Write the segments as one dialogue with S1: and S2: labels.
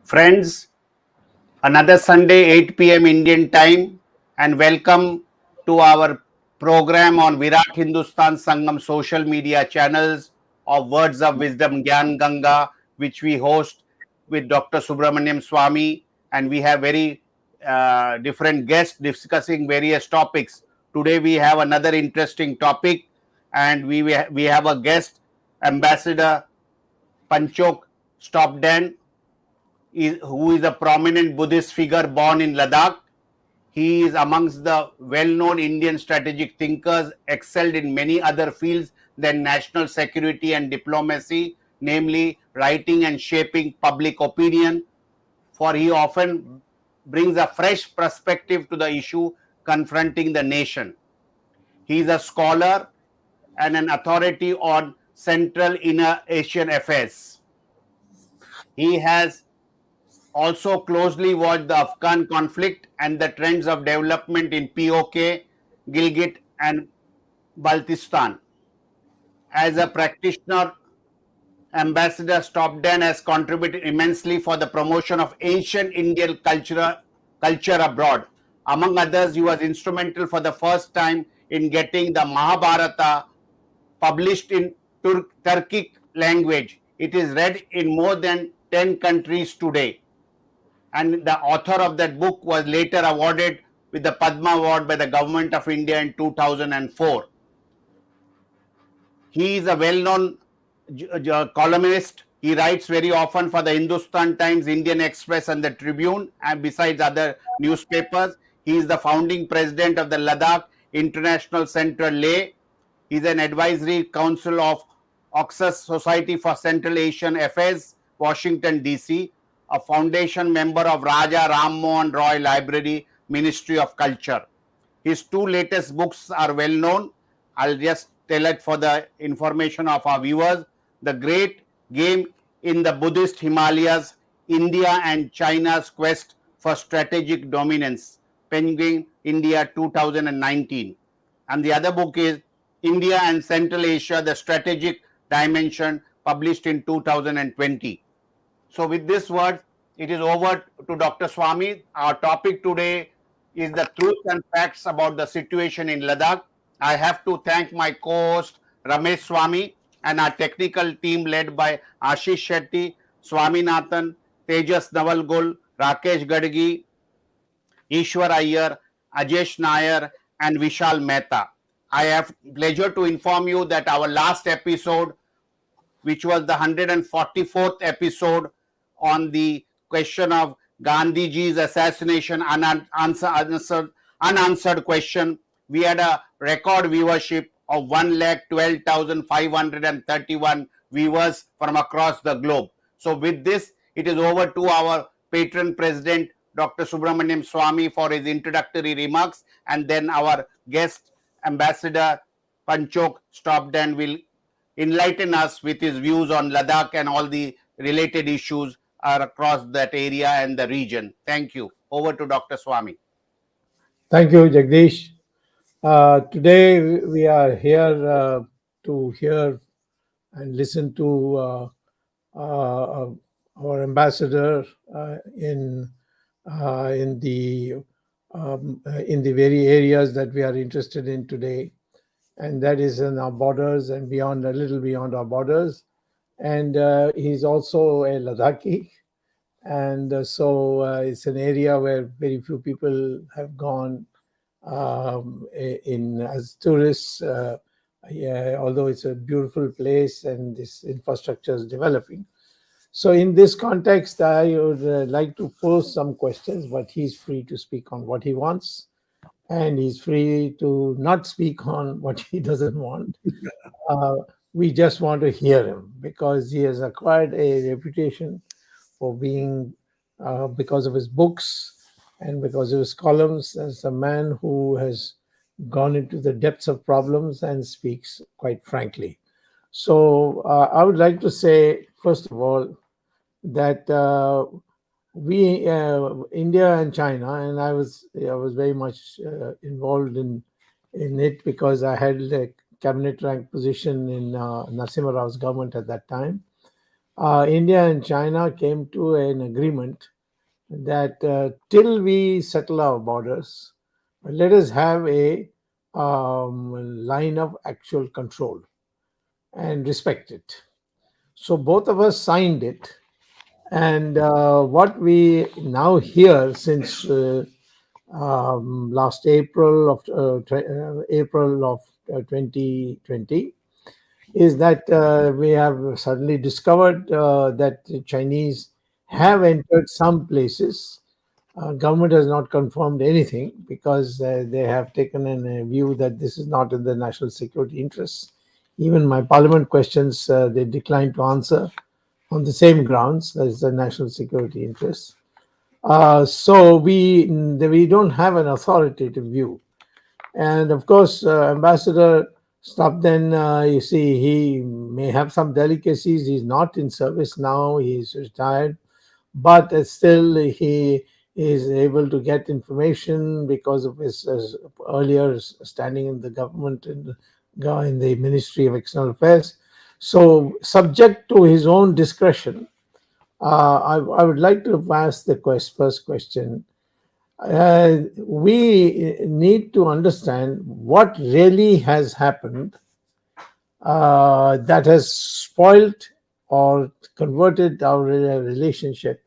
S1: Friends, another Sunday, 8 p.m. Indian time, and welcome to our program on Virat Hindustan Sangam social media channels of Words of Wisdom Gyan Ganga, which we host with Dr. Subramanian Swamy, and we have very different guests discussing various topics. Today, we have another interesting topic, and we have a guest, Ambassador Phunchok Stobdan, who is a prominent Buddhist figure born in Ladakh. He is amongst the well-known Indian strategic thinkers, excelled in many other fields than national security and diplomacy, namely writing and shaping public opinion, for he often brings a fresh perspective to the issue confronting the nation. He is a scholar and an authority on Central Inner Asian affairs. He has also closely watched the Afghan conflict and the trends of development in POK, Gilgit and Baltistan. As a practitioner, Ambassador Stobdan has contributed immensely for the promotion of ancient Indian culture abroad. Among others, he was instrumental for the first time in getting the Mahabharata published in Turkic language. It is read in more than 10 countries today. And the author of that book was later awarded with the Padma Award by the Government of India in 2004. He is a well-known columnist. He writes very often for the Hindustan Times, Indian Express and the Tribune, and besides other newspapers. He is the founding president of the Ladakh International Center, Leh. He is an advisory council of Oxus Society for Central Asian Affairs, Washington, D.C., a foundation member of Raja Ram Mohan Roy Library, Ministry of Culture. His two latest books are well known. I'll just tell it for the information of our viewers. The Great Game in the Buddhist Himalayas, India and China's Quest for Strategic Dominance, Penguin, India 2019. And the other book is India and Central Asia, the Strategic Dimension, published in 2020. So with this word, it is over to Dr. Swamy. Our topic today is the truth and facts about the situation in Ladakh. I have to thank my co-host Ramesh Swamy and our technical team led by Ashish Shetty, Swaminathan, Tejas Navalgul, Rakesh Gadgi, Ishwar Iyer, Ajesh Nair and Vishal Mehta. I have pleasure to inform you that our last episode, which was the 144th episode on the question of Gandhiji's assassination, unanswered question, we had a record viewership of 1,12,531 viewers from across the globe. So with this, it is over to our patron president, Dr. Subramanian Swamy, for his introductory remarks, and then our guest, Ambassador Phunchok Stobdan, will enlighten us with his views on Ladakh and all the related issues across that area and the region. Thank you. Over to Dr. Swamy.
S2: Thank you, Jagdish. Today we are here to hear and listen to our ambassador in the very areas that we are interested in today, and that is in our borders and beyond, a little beyond our borders. And he's also a Ladakhi, and so it's an area where very few people have gone as tourists, although it's a beautiful place and this infrastructure is developing. So in this context, I would like to pose some questions, but he's free to speak on what he wants, and he's free to not speak on what he doesn't want. We just want to hear him because he has acquired a reputation for being, because of his books and because of his columns, as a man who has gone into the depths of problems and speaks quite frankly. So I would like to say, first of all, that India and China, and I was very much involved in it because I had a cabinet rank position in Narasimha Rao's government at that time. India and China came to an agreement that till we settle our borders, let us have a line of actual control and respect it. So both of us signed it. And what we now hear since last April of 2020 is that we have suddenly discovered that the Chinese have entered some places. Government has not confirmed anything because they have taken a view that this is not in the national security interests. Even my parliament questions they declined to answer on the same grounds, that is the national security interests. So we don't have an authoritative view. And of course, Ambassador Stobdan, you see, he may have some delicacies. He's not in service now. He's retired, but still he is able to get information because of his earlier standing in the government and in the Ministry of External Affairs. So, subject to his own discretion, I would like to ask the first question. We need to understand what really has happened that has spoiled or converted our relationship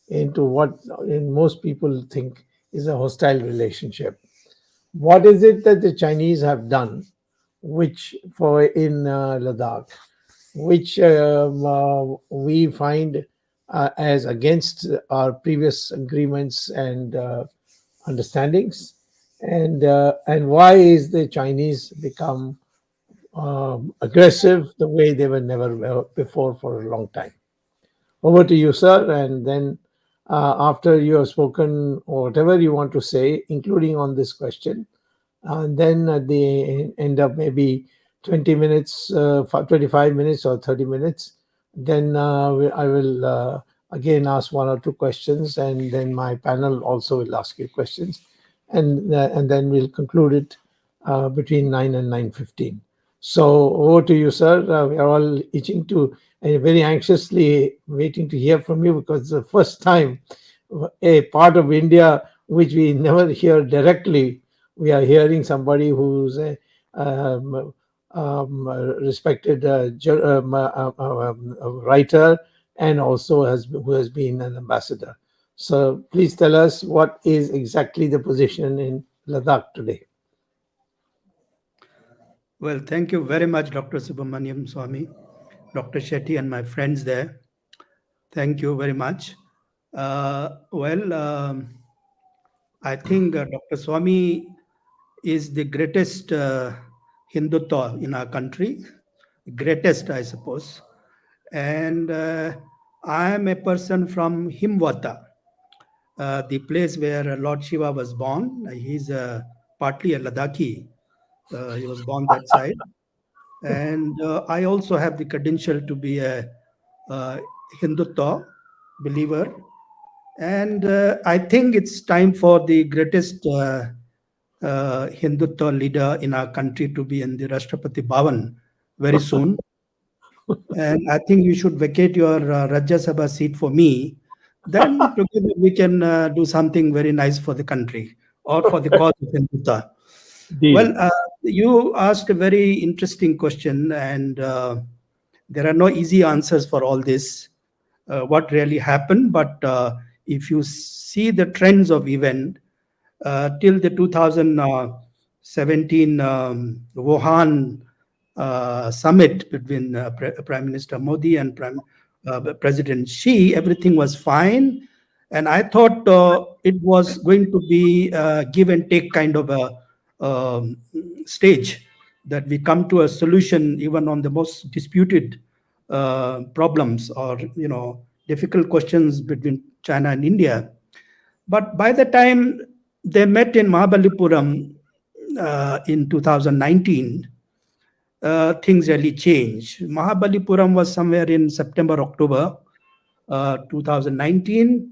S2: into what in most people think is a hostile relationship. What is it that the Chinese have done, which for in Ladakh, which we find as against our previous agreements and understandings, and why is the Chinese become aggressive the way they were never before for a long time? Over to you, sir, and then after you have spoken or whatever you want to say, including on this question, and then at the end of maybe 20 minutes, 25 minutes or 30 minutes, then I will again ask one or two questions, and then my panel also will ask you questions, and then we'll conclude it between 9 and 9:15. So over to you, sir. We are all itching to and very anxiously waiting to hear from you because it's the first time a part of India which we never hear directly, we are hearing somebody who's a respected writer and also who has been an ambassador. So please tell us what is exactly the position in Ladakh today.
S3: Well, thank you very much, Dr. Subramanian Swamy, Dr. Shetty, and my friends there. Thank you very much. I think Dr. Swamy is the greatest Hindutva in our country, greatest, I suppose. And I am a person from Himwata, the place where Lord Shiva was born. He's partly a Ladakhi. He was born that side. And I also have the credential to be a Hindutva believer. And I think it's time for the greatest Hindutva leader in our country to be in the Rashtrapati Bhavan very soon. And I think you should vacate your Rajya Sabha seat for me. Then together we can do something very nice for the country or for the cause of Hindutva. Well, you asked a very interesting question, and there are no easy answers for all this. What really happened? But if you see the trends of event till the 2017 Wuhan summit between Prime Minister Modi and President Xi, everything was fine. And I thought it was going to be a give and take kind of a stage, that we come to a solution even on the most disputed problems or difficult questions between China and India. But by the time they met in Mahabalipuram in 2019, things really changed. Mahabalipuram was somewhere in September, October 2019.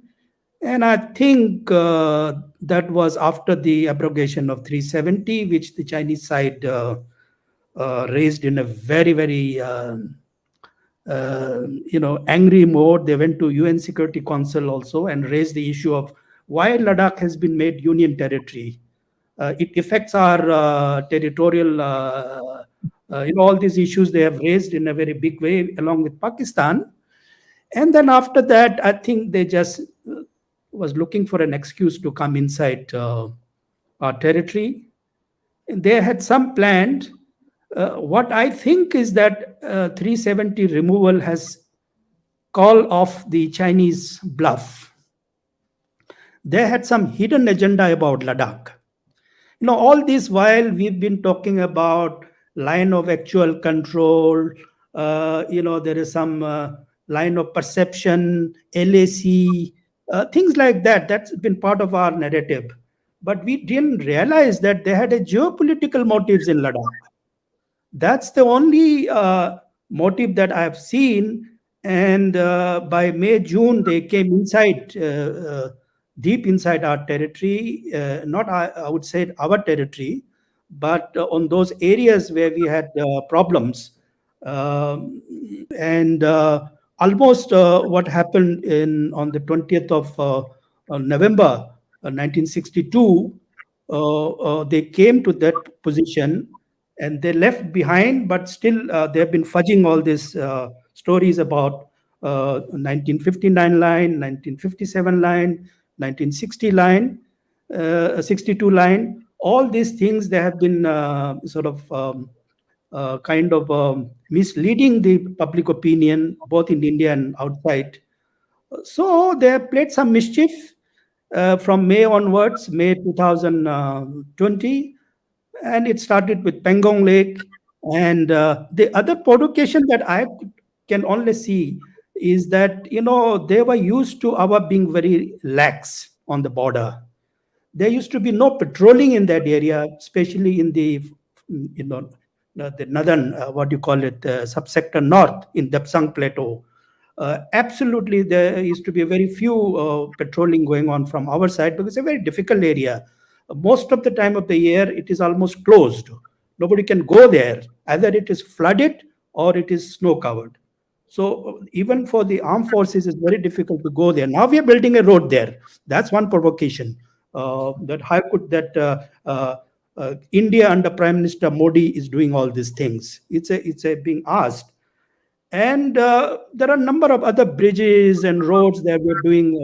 S3: And I think that was after the abrogation of 370, which the Chinese side raised in a very, very angry mode. They went to UN Security Council also and raised the issue of why Ladakh has been made union territory. It affects our territorial, all these issues they have raised in a very big way along with Pakistan. And then after that, I think they just was looking for an excuse to come inside our territory. And they had some planned. What I think is that 370 removal has called off the Chinese bluff. They had some hidden agenda about Ladakh. All this while we've been talking about line of actual control, there is some line of perception, LAC, things like that. That's been part of our narrative. But we didn't realize that they had a geopolitical motives in Ladakh. That's the only motive that I have seen. And by May, June, they came inside, deep inside our territory, not I would say our territory, but on those areas where we had problems. And almost what happened on the 20th of November 1962, they came to that position and they left behind, but still they have been fudging all these stories about 1959 line, 1957 line, 1960 line, 62 line. All these things, they have been misleading the public opinion, both in India and outside. So they have played some mischief from May onwards, May 2020. And it started with Pangong Lake. And the other provocation that I can only see is that, they were used to our being very lax on the border. There used to be no patrolling in that area, especially in the, the northern, subsector north in Dapsang Plateau. Absolutely, there used to be very few patrolling going on from our side because it's a very difficult area. Most of the time of the year, it is almost closed. Nobody can go there. Either it is flooded or it is snow covered. So even for the armed forces, it's very difficult to go there. Now we are building a road there. That's one provocation. That how could that India under Prime Minister Modi is doing all these things? It's a being asked. And there are a number of other bridges and roads that we're doing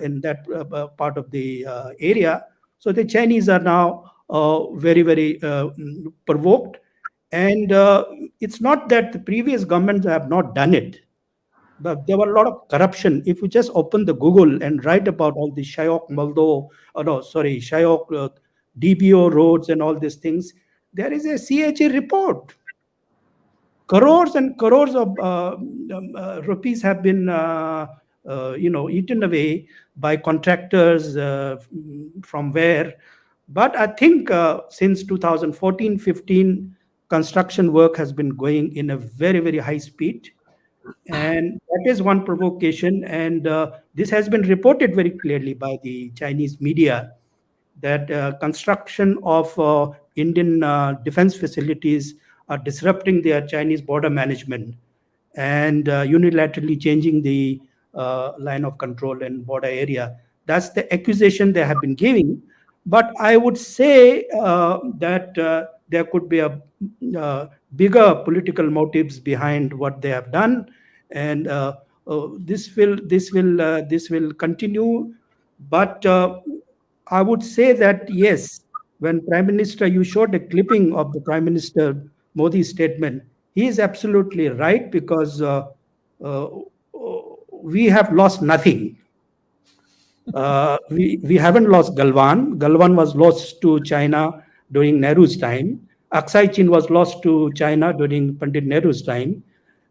S3: in that part of the area. So the Chinese are now very, very provoked. And it's not that the previous governments have not done it, but there were a lot of corruption. If you just open the Google and write about all the 𝐒𝐰𝐚𝐦𝐻, 𝐒𝐰𝐚𝐻 DBO roads and all these things, there is a CHA report. Crores and crores of rupees have been eaten away by contractors from where. But I think since 2014-15, construction work has been going in a very, very high speed. And that is one provocation. And this has been reported very clearly by the Chinese media that construction of Indian defense facilities are disrupting their Chinese border management and unilaterally changing the line of control and border area. That's the accusation they have been giving. But I would say that there could be a bigger political motives behind what they have done, and this will continue. But I would say that yes, when Prime Minister, you showed a clipping of the Prime Minister Modi's statement, he is absolutely right, because we have lost nothing. We haven't lost Galwan. Galwan was lost to China during Nehru's time. Aksai Chin was lost to China during Pandit Nehru's time.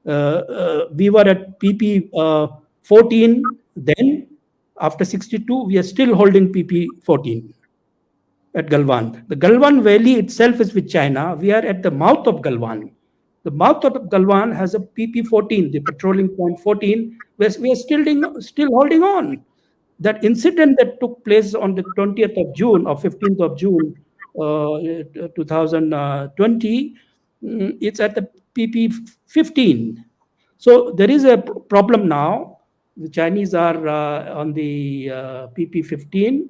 S3: We were at PP 14 then. After 62, we are still holding PP 14 at Galwan. The Galwan Valley itself is with China. We are at the mouth of Galwan. The mouth of Galwan has a PP 14, the patrolling point 14, where we are still holding on. That incident that took place on the 20th of June or 15th of June 2020, it's at the PP 15. So there is a problem now. The Chinese are on the PP-15,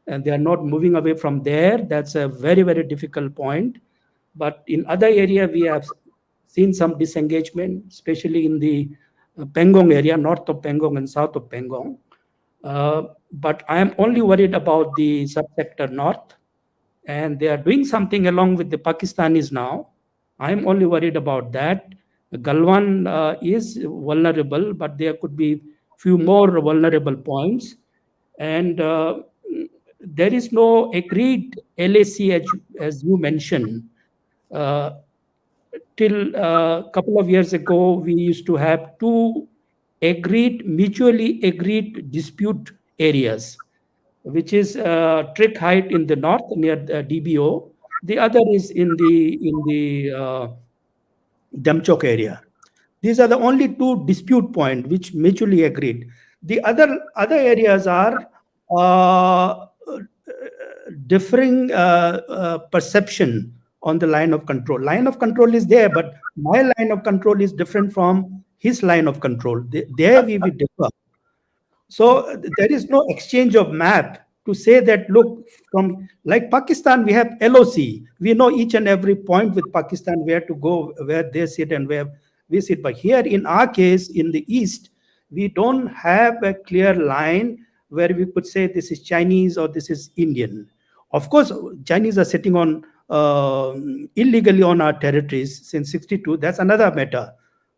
S3: and they are not moving away from there. That's a very, very difficult point. But in other area, we have seen some disengagement, especially in the Pangong area, north of Pangong and south of Pangong. But I am only worried about the subsector north, and they are doing something along with the Pakistanis now. I am only worried about that. Galwan is vulnerable, but there could be few more vulnerable points, and there is no agreed LAC as you mentioned. Till a couple of years ago, we used to have two mutually agreed dispute areas, which is Trick Height in the north near DBO. The other is in the Damchok area. These are the only two dispute points which mutually agreed. The other areas are differing perception on the line of control. Line of control is there, but my line of control is different from his line of control. There we differ. So there is no exchange of map to say that, look, from like Pakistan, we have LOC. We know each and every point with Pakistan, where to go, where they sit and where we sit. But here in our case, in the East, we don't have a clear line where we could say this is Chinese or this is Indian. Of course, Chinese are sitting on illegally on our territories since 62. That's another matter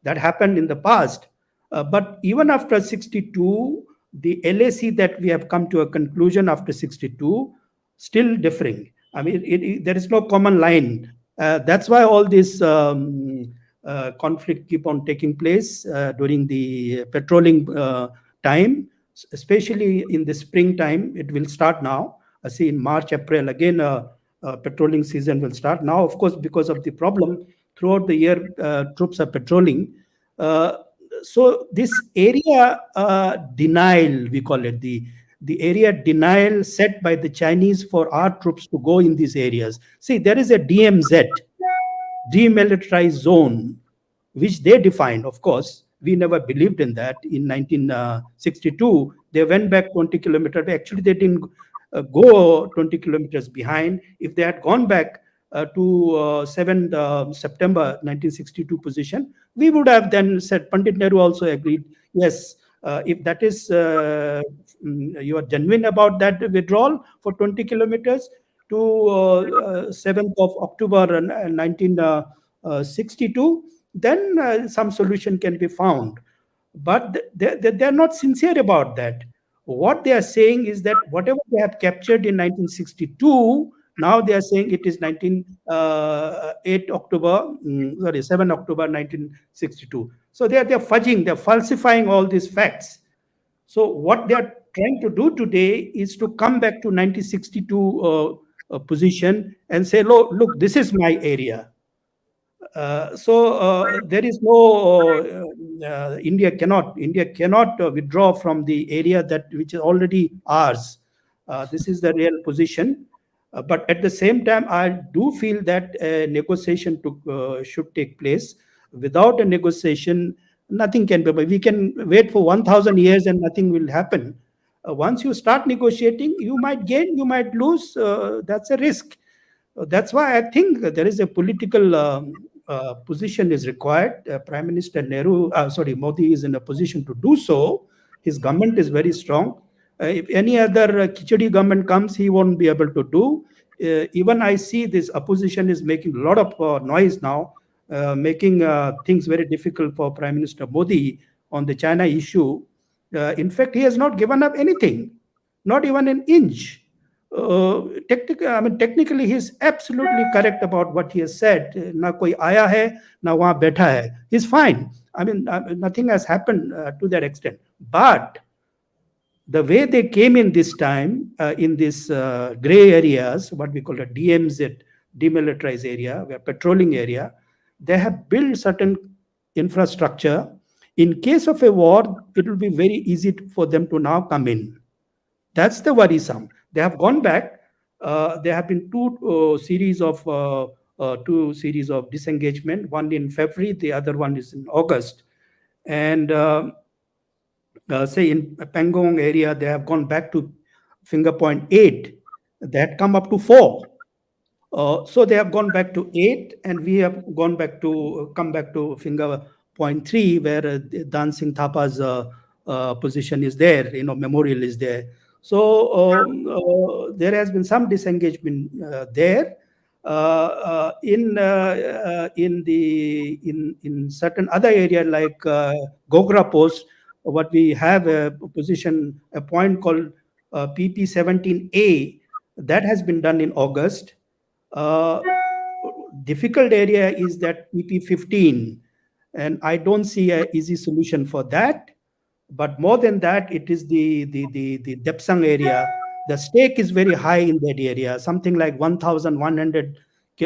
S3: that happened in the past. But even after 62, the LAC that we have come to a conclusion after 62, still differing. I mean, there is no common line. That's why all this conflict keep on taking place during the patrolling time, especially in the springtime. It will start now. I see in March, April, again, patrolling season will start. Now, of course, because of the problem, throughout the year, troops are patrolling. So this area denial, we call it, the area denial set by the Chinese for our troops to go in these areas. See, there is a DMZ, demilitarized zone, which they defined. Of course, we never believed in that. In 1962, they went back 20 kilometers. Actually, they didn't go 20 kilometers behind. If they had gone back to 7 September 1962 position, we would have then said, Pandit Nehru also agreed, yes, if that is, you are genuine about that withdrawal for 20 kilometers to 7th of October 1962, then some solution can be found. But they're not sincere about that. What they are saying is that whatever they have captured in 1962, now they are saying it is 7 October 1962. So they're fudging, they're falsifying all these facts. So what they are trying to do today is to come back to 1962 position and say, look, this is my area. So there is no India cannot withdraw from the area which is already ours. This is the real position. But at the same time, I do feel that a negotiation should take place. Without a negotiation, nothing can be. We can wait for 1,000 years and nothing will happen. Once you start negotiating, you might gain, you might lose. That's a risk. That's why I think there is a political position is required. Prime Minister Modi is in a position to do so. His government is very strong. If any other Khichdi government comes, he won't be able to do. Even I see this opposition is making a lot of noise now, making things very difficult for Prime Minister Modi on the China issue. In fact, he has not given up anything, not even an inch. Technically, he's absolutely correct about what he has said. Na koi aaya hai, na wahan baitha hai. He's fine. Nothing has happened to that extent. But the way they came in this time, in these gray areas, what we call a DMZ, demilitarized area, where patrolling area, they have built certain infrastructure. In case of a war, it will be very easy for them to now come in. That's the worrisome. They have gone back. There have been two series of disengagement. One in February, the other one is in August. And say in Pangong area, they have gone back to finger point 8. They had come up to 4. So they have gone back to 8, and we have come back to finger point 3, where Dancing Thapa's position is there, memorial is there. So there has been some disengagement there. In certain other area like Gogra Post, what we have a point called PP17A, that has been done in August. Difficult area is that PP15, and I don't see an easy solution for that. But more than that, it is the Depsang area. The stake is very high in that area, something like 1,100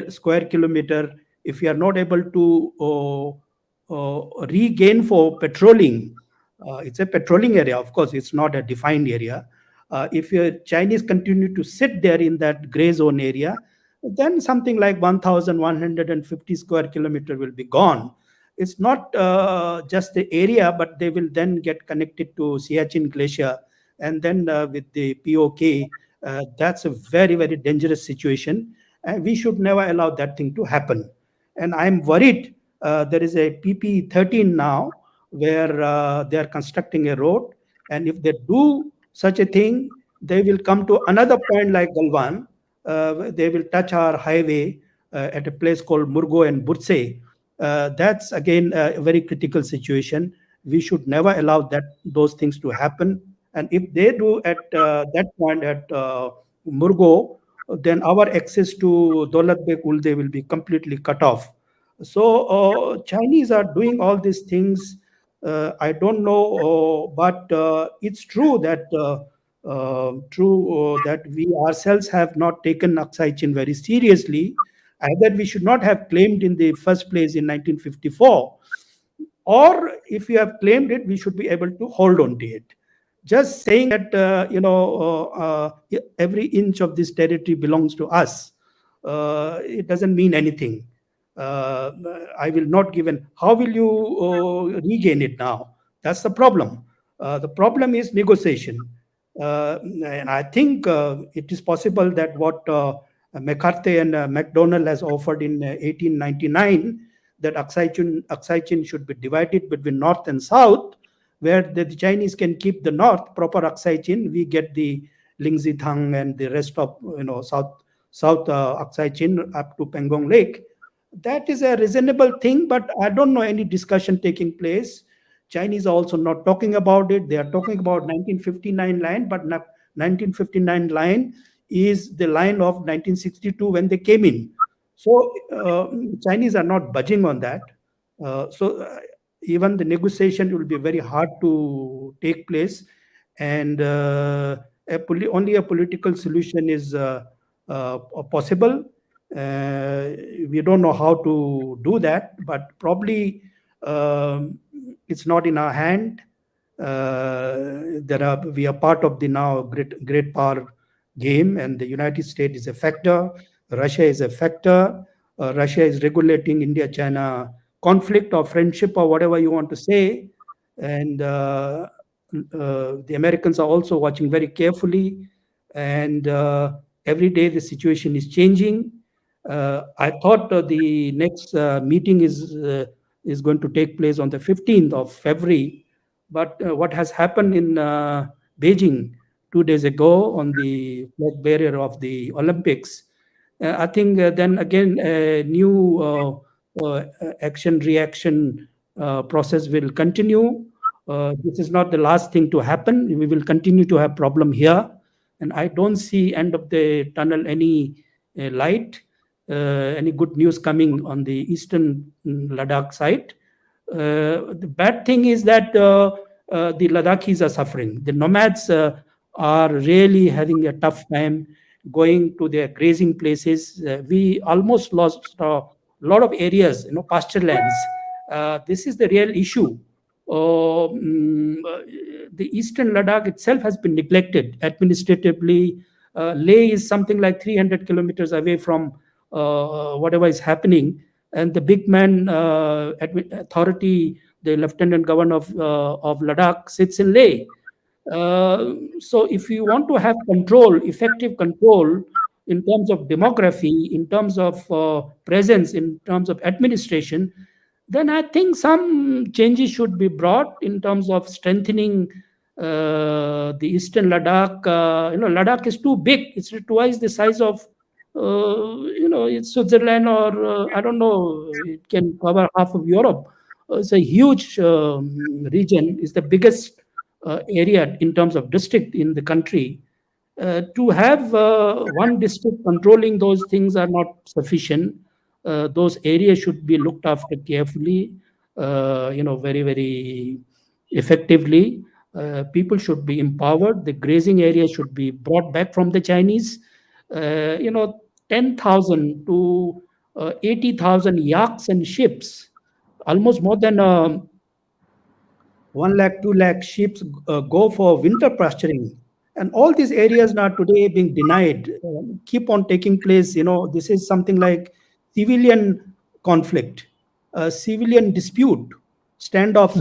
S3: square kilometer. If you are not able to regain for patrolling, it's a patrolling area, of course, it's not a defined area. If your Chinese continue to sit there in that gray zone area, then something like 1,150 square kilometer will be gone. It's not just the area, but they will then get connected to Siachen Glacier, and then with the POK, that's a very, very dangerous situation. And we should never allow that thing to happen. And I'm worried there is a PP13 now where they are constructing a road. And if they do such a thing, they will come to another point like Galwan. They will touch our highway at a place called Murgo and Burse. That's again a very critical situation. We should never allow those things to happen. And if they do at that point at Murgo, then our access to Daulat Beg Ulde will be completely cut off. So Chinese are doing all these things. I don't know, but it's true that that we ourselves have not taken 𝐒𝐻𝐻 very seriously. Either we should not have claimed in the first place in 1954, or if we have claimed it, we should be able to hold on to it. Just saying that every inch of this territory belongs to us, it doesn't mean anything. I will not give in. How will you regain it now? That's the problem. The problem is negotiation. And I think it is possible that what McCarthy and MacDonald has offered in 1899, that 𝐒𝐻𝐻 should be divided between North and South, where the Chinese can keep the North, proper 𝐒𝐻𝐻, we get the Lingzithang and the rest of South 𝐒𝐻𝐻 up to Pangong Lake. That is a reasonable thing, but I don't know any discussion taking place. Chinese are also not talking about it. They are talking about 1959 line, but 1959 line is the line of 1962 when they came in. So Chinese are not budging on that. So even the negotiation will be very hard to take place, and only a political solution is possible. We don't know how to do that, but probably it's not in our hand. We are part of the now great power game, and the United States is a factor. Russia is a factor. Russia is regulating India-China conflict or friendship or whatever you want to say, and the Americans are also watching very carefully. And every day the situation is changing. I thought the next meeting is going to take place on the 15th of February. But what has happened in Beijing 2 days ago on the flag bearer of the Olympics, I think then again a new action-reaction process will continue. This is not the last thing to happen. We will continue to have problem here. And I don't see end of the tunnel any light, any good news coming on the eastern Ladakh side. The bad thing is that the Ladakhis are suffering. The nomads are really having a tough time going to their grazing places. We almost lost a lot of areas, pasture lands. This is the real issue. The eastern Ladakh itself has been neglected administratively. Leh is something like 300 kilometers away from whatever is happening, and the big man authority the Lieutenant Governor of Ladakh sits in Leh. So if you want to have control, effective control in terms of demography, in terms of presence, in terms of administration, then I think some changes should be brought in terms of strengthening the eastern Ladakh. Ladakh is too big. It's twice the size of, it's Switzerland, or I don't know, it can cover half of Europe. It's a huge region. It's the biggest area in terms of district in the country. To have one district controlling those things are not sufficient. Those areas should be looked after carefully, very, very effectively. People should be empowered. The grazing area should be brought back from the Chinese. 10,000 to 80,000 yaks and sheep, almost more than 1 lakh, 2 lakh sheep go for winter pasturing. And all these areas now today being denied, keep on taking place. This is something like civilian conflict, civilian dispute, standoff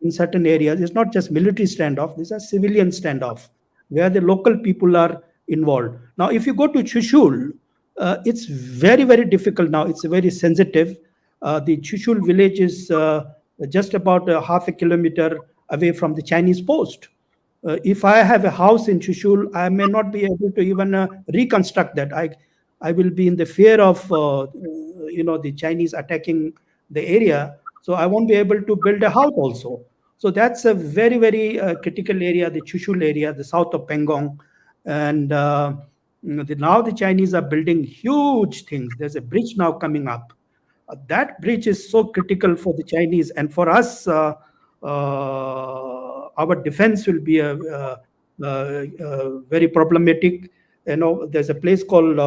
S3: in certain areas. It's not just military standoff, these are civilian standoff where the local people are involved. Now, if you go to Chushul, it's very, very difficult now. It's very sensitive. The Chushul village is just about half a kilometer away from the Chinese post. If I have a house in Chushul, I may not be able to even reconstruct that. I will be in the fear of the Chinese attacking the area, so I won't be able to build a house also. So that's a very, very critical area, the Chushul area, the south of Pangong. And now the Chinese are building huge things. There's a bridge now coming up. That bridge is so critical for the Chinese, and for us, our defense will be very problematic. There's a place called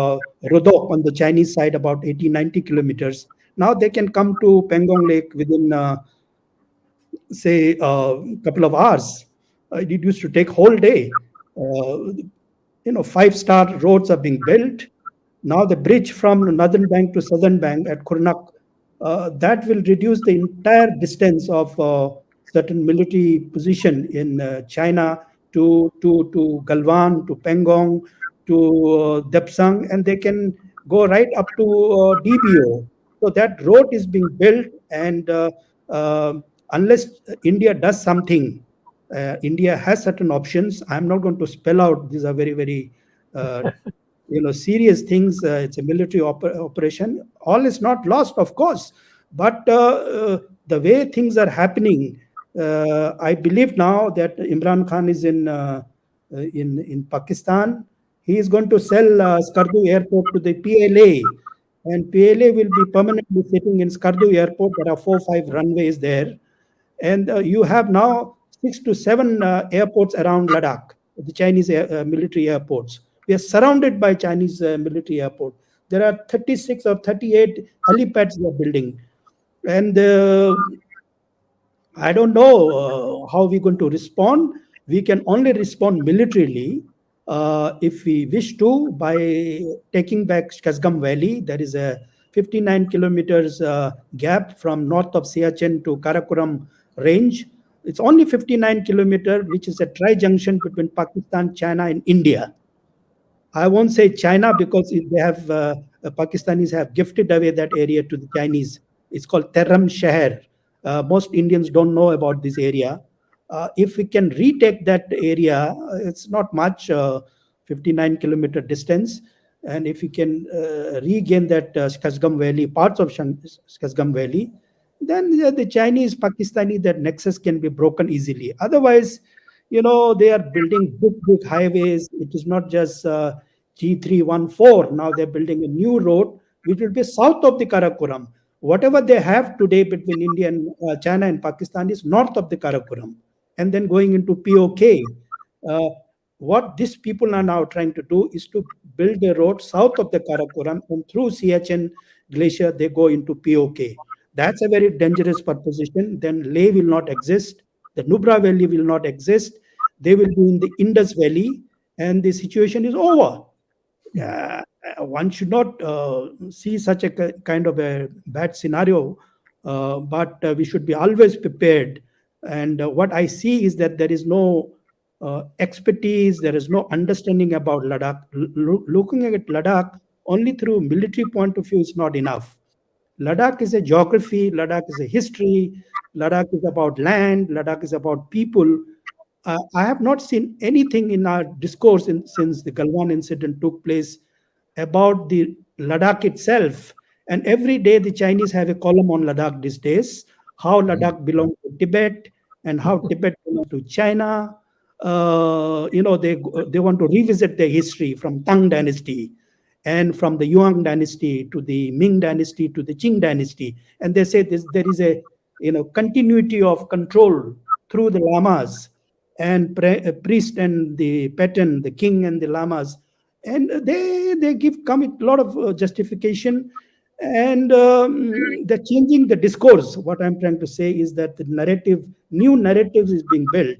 S3: Rodok on the Chinese side, about 80-90 kilometers. Now they can come to Pangong Lake within, say, a couple of hours. It used to take whole day. 5-star roads are being built. Now the bridge from northern bank to southern bank at Kurnak, that will reduce the entire distance of certain military position in China to Galwan, to Pangong, to Depsang, and they can go right up to DBO. So that road is being built, and unless India does something, India has certain options. I'm not going to spell out. These are very, very serious things. It's a military operation. All is not lost, of course, but the way things are happening, I believe now that Imran Khan is in Pakistan. He is going to sell Skardu Airport to the PLA, and PLA will be permanently sitting in Skardu Airport. There are 4-5 runways there, and you have now 6 to 7 airports around Ladakh, the Chinese military airports. We are surrounded by Chinese military airport. There are 36 or 38 helipads we are building. And I don't know how we're going to respond. We can only respond militarily if we wish to, by taking back 𝐒𝐲𝐴 Valley. There is a 59 kilometers gap from north of Siachen to Karakoram range. It's only 59 kilometers, which is a tri-junction between Pakistan, China, and India. I won't say China because they have Pakistanis have gifted away that area to the Chinese. It's called Terram Shahar. Most Indians don't know about this area. If we can retake that area, it's not much, 59-kilometer distance. And if we can regain that 𝐒𝐲𝐴 Valley, parts of 𝐒𝐲𝐴 Valley, then the Chinese, Pakistani, that nexus can be broken easily. Otherwise, they are building big highways. It is not just G314. Now they're building a new road, which will be south of the Karakoram. Whatever they have today between India and China and Pakistan is north of the Karakoram, and then going into POK. What these people are now trying to do is to build a road south of the Karakoram, and through Siachen Glacier, they go into POK. That's a very dangerous proposition. Then Leh will not exist. The Nubra Valley will not exist. They will be in the Indus Valley, and the situation is over. One should not see such a kind of a bad scenario but we should be always prepared. And what I see is that there is no expertise, there is no understanding about Ladakh. Looking at Ladakh only through military point of view is not enough. Ladakh is a geography, Ladakh is a history, Ladakh is about land, Ladakh is about people. I have not seen anything in our discourse since the Galwan incident took place about the Ladakh itself. And every day the Chinese have a column on Ladakh these days, how Ladakh belongs to Tibet and how Tibet belongs to China. They want to revisit their history from Tang dynasty and from the Yuan dynasty to the Ming dynasty to the Qing dynasty. And they say there is a continuity of control through the lamas and priest and the pattern, the king and the lamas, and they come with a lot of justification, and they're changing the discourse. What I'm trying to say is that the new narratives is being built,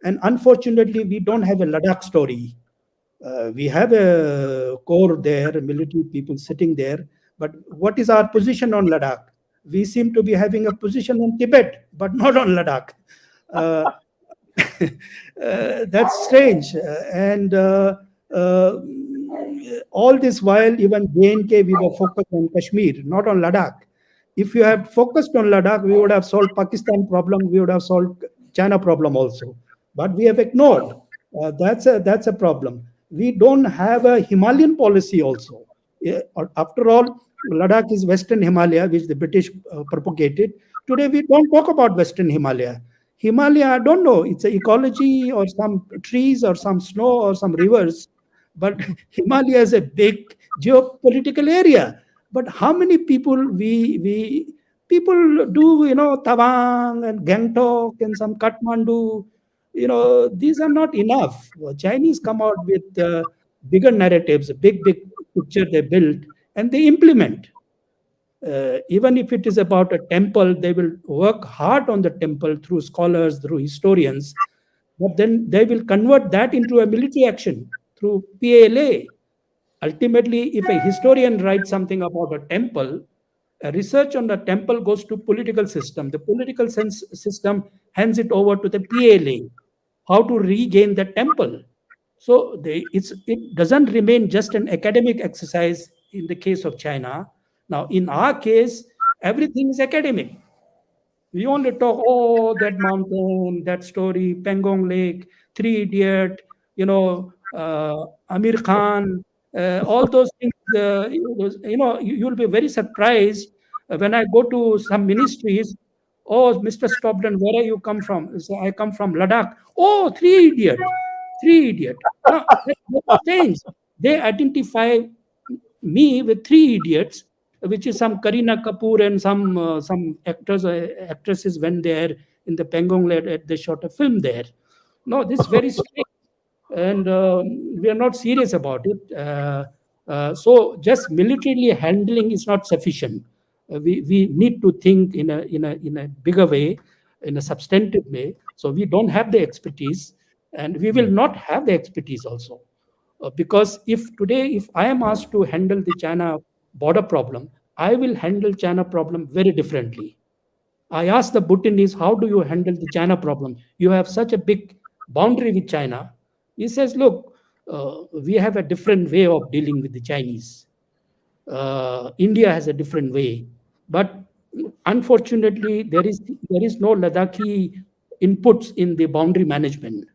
S3: and unfortunately, we don't have a Ladakh story. We have a core there, military people sitting there, but what is our position on Ladakh? We seem to be having a position on Tibet, but not on Ladakh. That's strange. And all this while, even J&K, we were focused on Kashmir, not on Ladakh. If you had focused on Ladakh, we would have solved Pakistan problem, we would have solved China problem also. But we have ignored. That's a problem. We don't have a Himalayan policy also. After all, Ladakh is Western Himalaya, which the British propagated. Today, we don't talk about Western Himalaya. Himalaya, I don't know, it's an ecology or some trees or some snow or some rivers, but Himalaya is a big geopolitical area. But how many people people do, Tawang and Gangtok and some Kathmandu, these are not enough. Chinese come out with bigger narratives, a big picture they build, and they implement. Even if it is about a temple, they will work hard on the temple through scholars, through historians, but then they will convert that into a military action through PALA. Ultimately, if a historian writes something about a temple, a research on the temple goes to political system. The political system hands it over to the PALA, how to regain the temple. So it doesn't remain just an academic exercise in the case of China. Now, in our case, everything is academic. We only talk, that mountain, that story, Pangong Lake, Three Idiot, Amir Khan, all those things. You'll be very surprised when I go to some ministries. Oh, Mr. Stobdan, where are you come from? So I come from Ladakh. Oh, Three Idiot, Three Idiot. No, that's strange. They identify me with Three Idiots, which is some Kareena Kapoor and some actresses went there in the Pangong Lake. They shot a film there. No, this is very strange, and we are not serious about it. So just militarily handling is not sufficient. We need to think in a bigger way, in a substantive way. So we don't have the expertise, and we will not have the expertise also. Because if I am asked to handle the China border problem, I will handle China problem very differently. I asked the Bhutanese, how do you handle the China problem? You have such a big boundary with China. He says, look, we have a different way of dealing with the Chinese. India has a different way. But unfortunately, there is no Ladakhi inputs in the boundary management.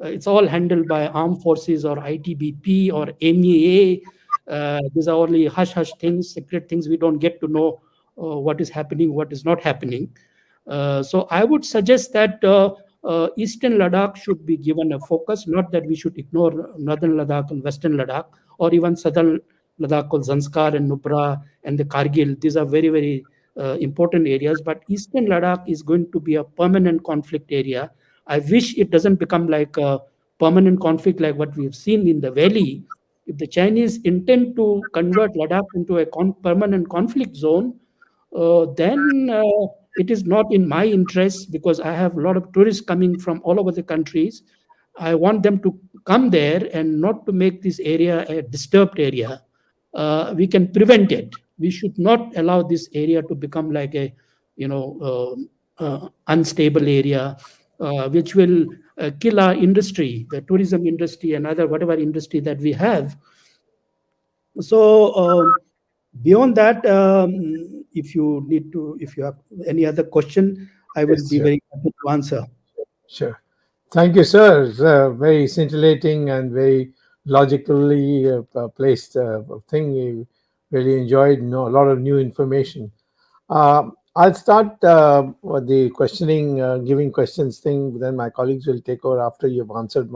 S3: It's all handled by armed forces or ITBP or MEA. These are only hush-hush things, secret things. We don't get to know what is happening, what is not happening. So I would suggest that Eastern Ladakh should be given a focus, not that we should ignore Northern Ladakh and Western Ladakh, or even Southern Ladakh called Zanskar and Nubra and the Kargil. These are very, very important areas. But Eastern Ladakh is going to be a permanent conflict area. I wish it doesn't become like a permanent conflict like what we've seen in the valley. If the Chinese intend to convert Ladakh into a permanent conflict zone, then it is not in my interest, because I have a lot of tourists coming from all over the countries. I want them to come there and not to make this area a disturbed area. We can prevent it. We should not allow this area to become like a unstable area, which will kill our industry, the tourism industry and other whatever industry that we have. So beyond that, if you have any other question, I will
S2: Yes,
S3: be
S2: sir.
S3: very happy to answer.
S2: Sure. Thank you, sir. It's a very scintillating and very logically placed thing. We really enjoyed a lot of new information. I'll start with the questioning, giving questions thing. Then my colleagues will take over after you've answered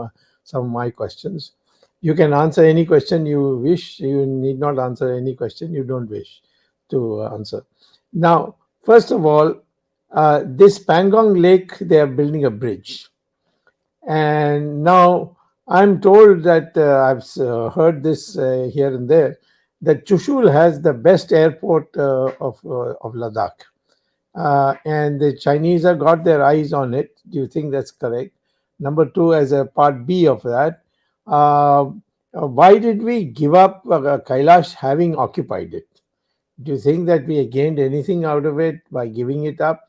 S2: some of my questions. You can answer any question you wish. You need not answer any question you don't wish to answer. Now, first of all, this Pangong Lake, they are building a bridge. And now I'm told that I've heard this here and there that Chushul has the best airport of Ladakh. And the Chinese have got their eyes on it. Do you think that's correct? Number two, as a part B of that, why did we give up Kailash having occupied it? Do you think that we gained anything out of it by giving it up?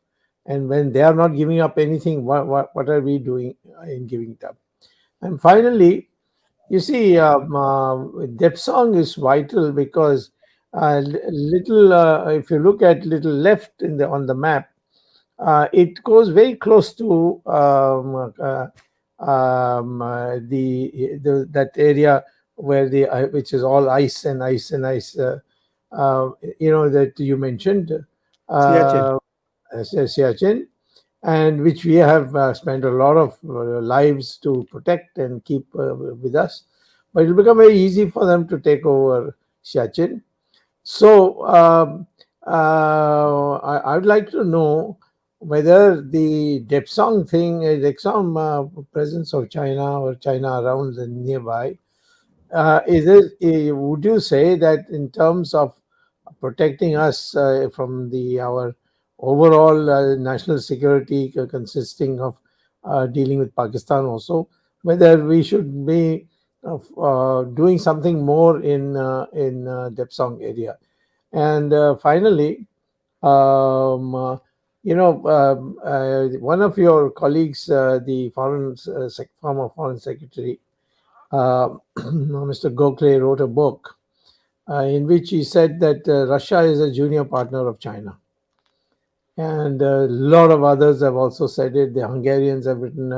S2: And when they are not giving up anything, what are we doing in giving it up? And finally, you see, Depsong is vital because if you look at little left on the map, it goes very close to that area where which is all ice and ice and ice. That you mentioned,
S3: Siachen.
S2: Siachen, and which we have spent a lot of lives to protect and keep with us. But it will become very easy for them to take over Siachen. So I would like to know whether the Depsong thing, Depsong presence of China or China around the nearby, would you say that in terms of protecting us from our overall national security consisting of dealing with Pakistan also, whether we should be doing something more in Depsong area? And finally, one of your colleagues, the former foreign secretary, Mr. Gokhale, wrote a book in which he said that Russia is a junior partner of China. And a lot of others have also said it. The Hungarians have written,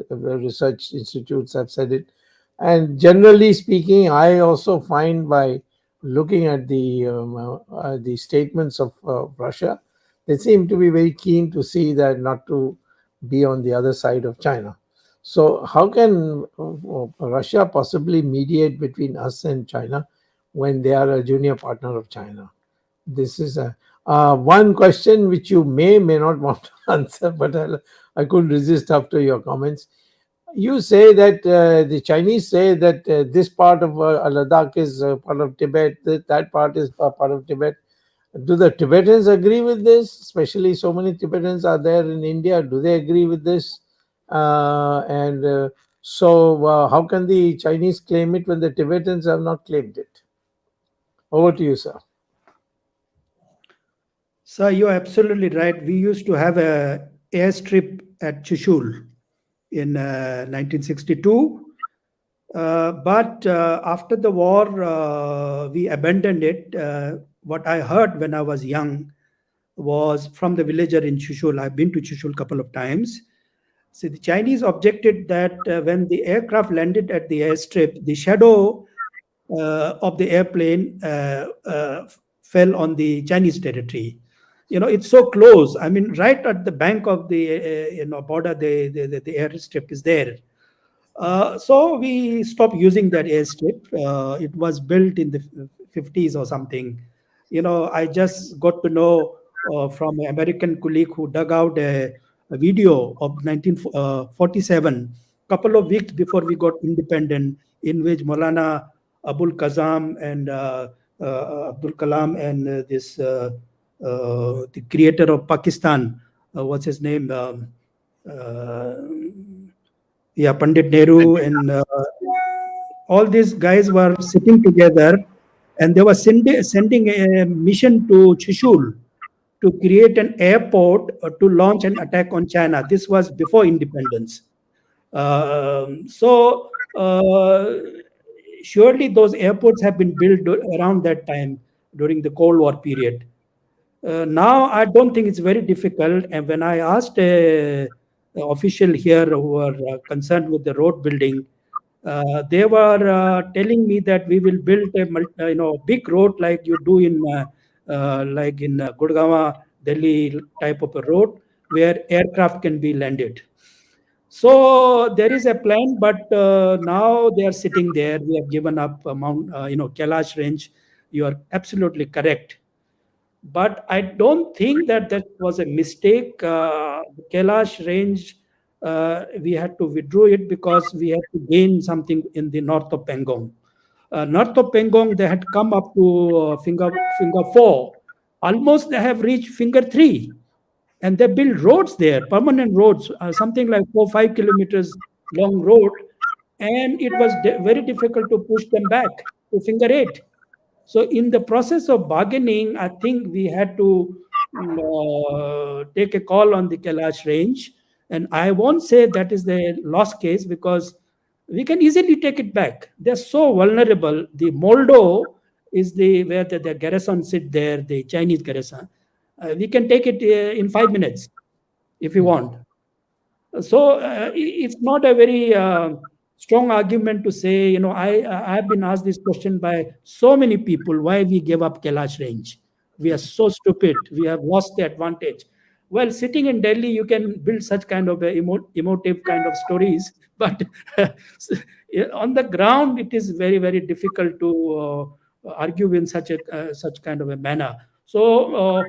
S2: research institutes have said it. And generally speaking, I also find by looking at the statements of Russia, they seem to be very keen to see that not to be on the other side of China. So how can Russia possibly mediate between us and China when they are a junior partner of China? This is one question which you may not want to answer, but I couldn't resist after your comments. You say that the Chinese say that this part of Ladakh is part of Tibet, that part is part of Tibet. Do the Tibetans agree with this? Especially so many Tibetans are there in India. Do they agree with this? So how can the Chinese claim it when the Tibetans have not claimed it? Over to you, sir.
S3: Sir, you're absolutely right. We used to have a airstrip at Chushul in 1962. But after the war, we abandoned it. What I heard when I was young was from the villager in Chushul. I've been to Chushul a couple of times. So the Chinese objected that when the aircraft landed at the airstrip, the shadow of the airplane fell on the Chinese territory. It's so close. I mean, right at the bank of the border, the airstrip is there. So we stopped using that airstrip. It was built in the 50s or something. I just got to know from an American colleague who dug out a video of 1947, couple of weeks before we got independent, in which Maulana Abul Kazam and Abdul Kalam and the creator of Pakistan, what's his name? Pandit Nehru and all these guys were sitting together, and they were sending a mission to Chushul to create an airport to launch an attack on China. This was before independence. So surely those airports have been built around that time during the Cold War period. Now I don't think it's very difficult. And when I asked a official here who were concerned with the road building, they were telling me that we will build a big road like you do in Gurgaon, Delhi type of a road where aircraft can be landed. So there is a plan, but now they are sitting there. We have given up Kailash range. You are absolutely correct. But I don't think that that was a mistake. Kailash range, we had to withdraw it because we had to gain something in the north of Pangong. North of Pangong, they had come up to finger 4. Almost they have reached finger 3. And they build roads there, permanent roads, something like 4-5 kilometers long road. And it was very difficult to push them back to finger 8. So in the process of bargaining, I think we had to take a call on the Kailash range. And I won't say that is the lost case because we can easily take it back. They're so vulnerable. The Moldo is where the garrison sit there, the Chinese garrison. We can take it in 5 minutes if you want. So it's not a very strong argument to say, I have been asked this question by so many people, why we gave up Kailash range. We are so stupid. We have lost the advantage. Well, sitting in Delhi, you can build such kind of emotive kind of stories, but on the ground, it is very, very difficult to argue in such kind of a manner. So,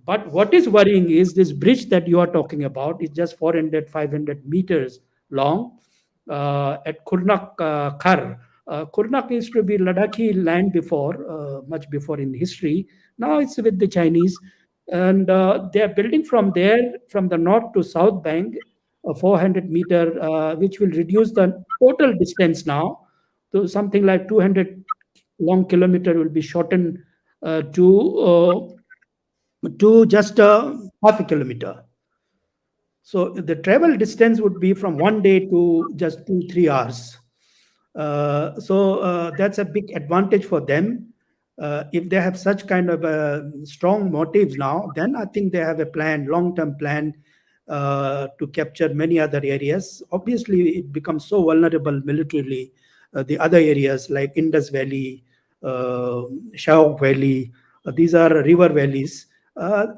S3: but what is worrying is this bridge that you are talking about is just 400, 500 meters long at Khurnak Khar. Khurnak used to be Ladakhi land before, much before in history. Now it's with the Chinese. And they are building from there, from the north to south bank, a 400-meter, which will reduce the total distance now to something like 200 long kilometer will be shortened to just half a kilometer. So the travel distance would be from 1 day to just 2-3 hours. So that's a big advantage for them. If they have such kind of strong motives now, then I think they have a plan, long-term plan to capture many other areas. Obviously, it becomes so vulnerable militarily. The other areas like Indus Valley, 𝐶𝐸 Valley, these are river valleys.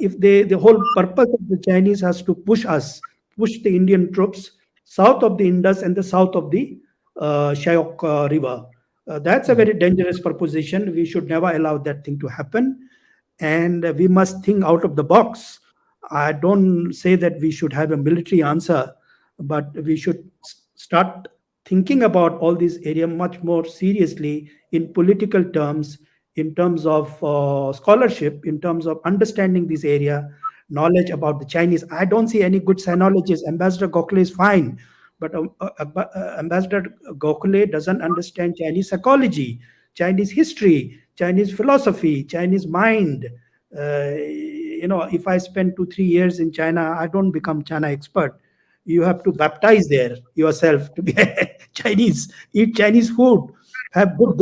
S3: If the whole purpose of the Chinese has to push the Indian troops south of the Indus and the south of the 𝐶𝐸 river. That's a very dangerous proposition. We should never allow that thing to happen. And we must think out of the box. I don't say that we should have a military answer, but we should start thinking about all these areas much more seriously in political terms, in terms of scholarship, in terms of understanding this area, knowledge about the Chinese. I don't see any good sinologists. Ambassador Gokhale is fine, but Ambassador Gokhale doesn't understand Chinese psychology, Chinese history, Chinese philosophy, Chinese mind. If I spend 2-3 years in China, I don't become China expert. You have to baptize there yourself to be Chinese, eat Chinese food, have good.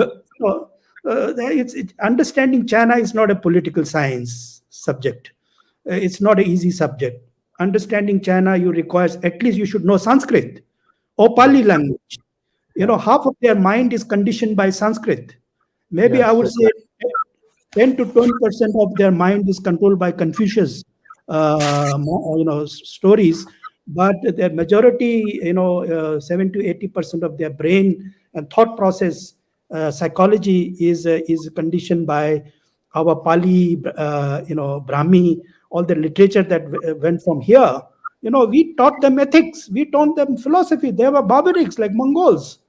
S3: Understanding China is not a political science subject. It's not an easy subject. Understanding China, you requires at least you should know Sanskrit or Pali language. Half of their mind is conditioned by Sanskrit. Maybe yes, I would say 10 to 20% of their mind is controlled by Confucius, stories. But the majority, 7 to 80% of their brain and thought process, psychology is conditioned by our Pali, Brahmi, all the literature that went from here. We taught them ethics, we taught them philosophy. They were barbarics like Mongols.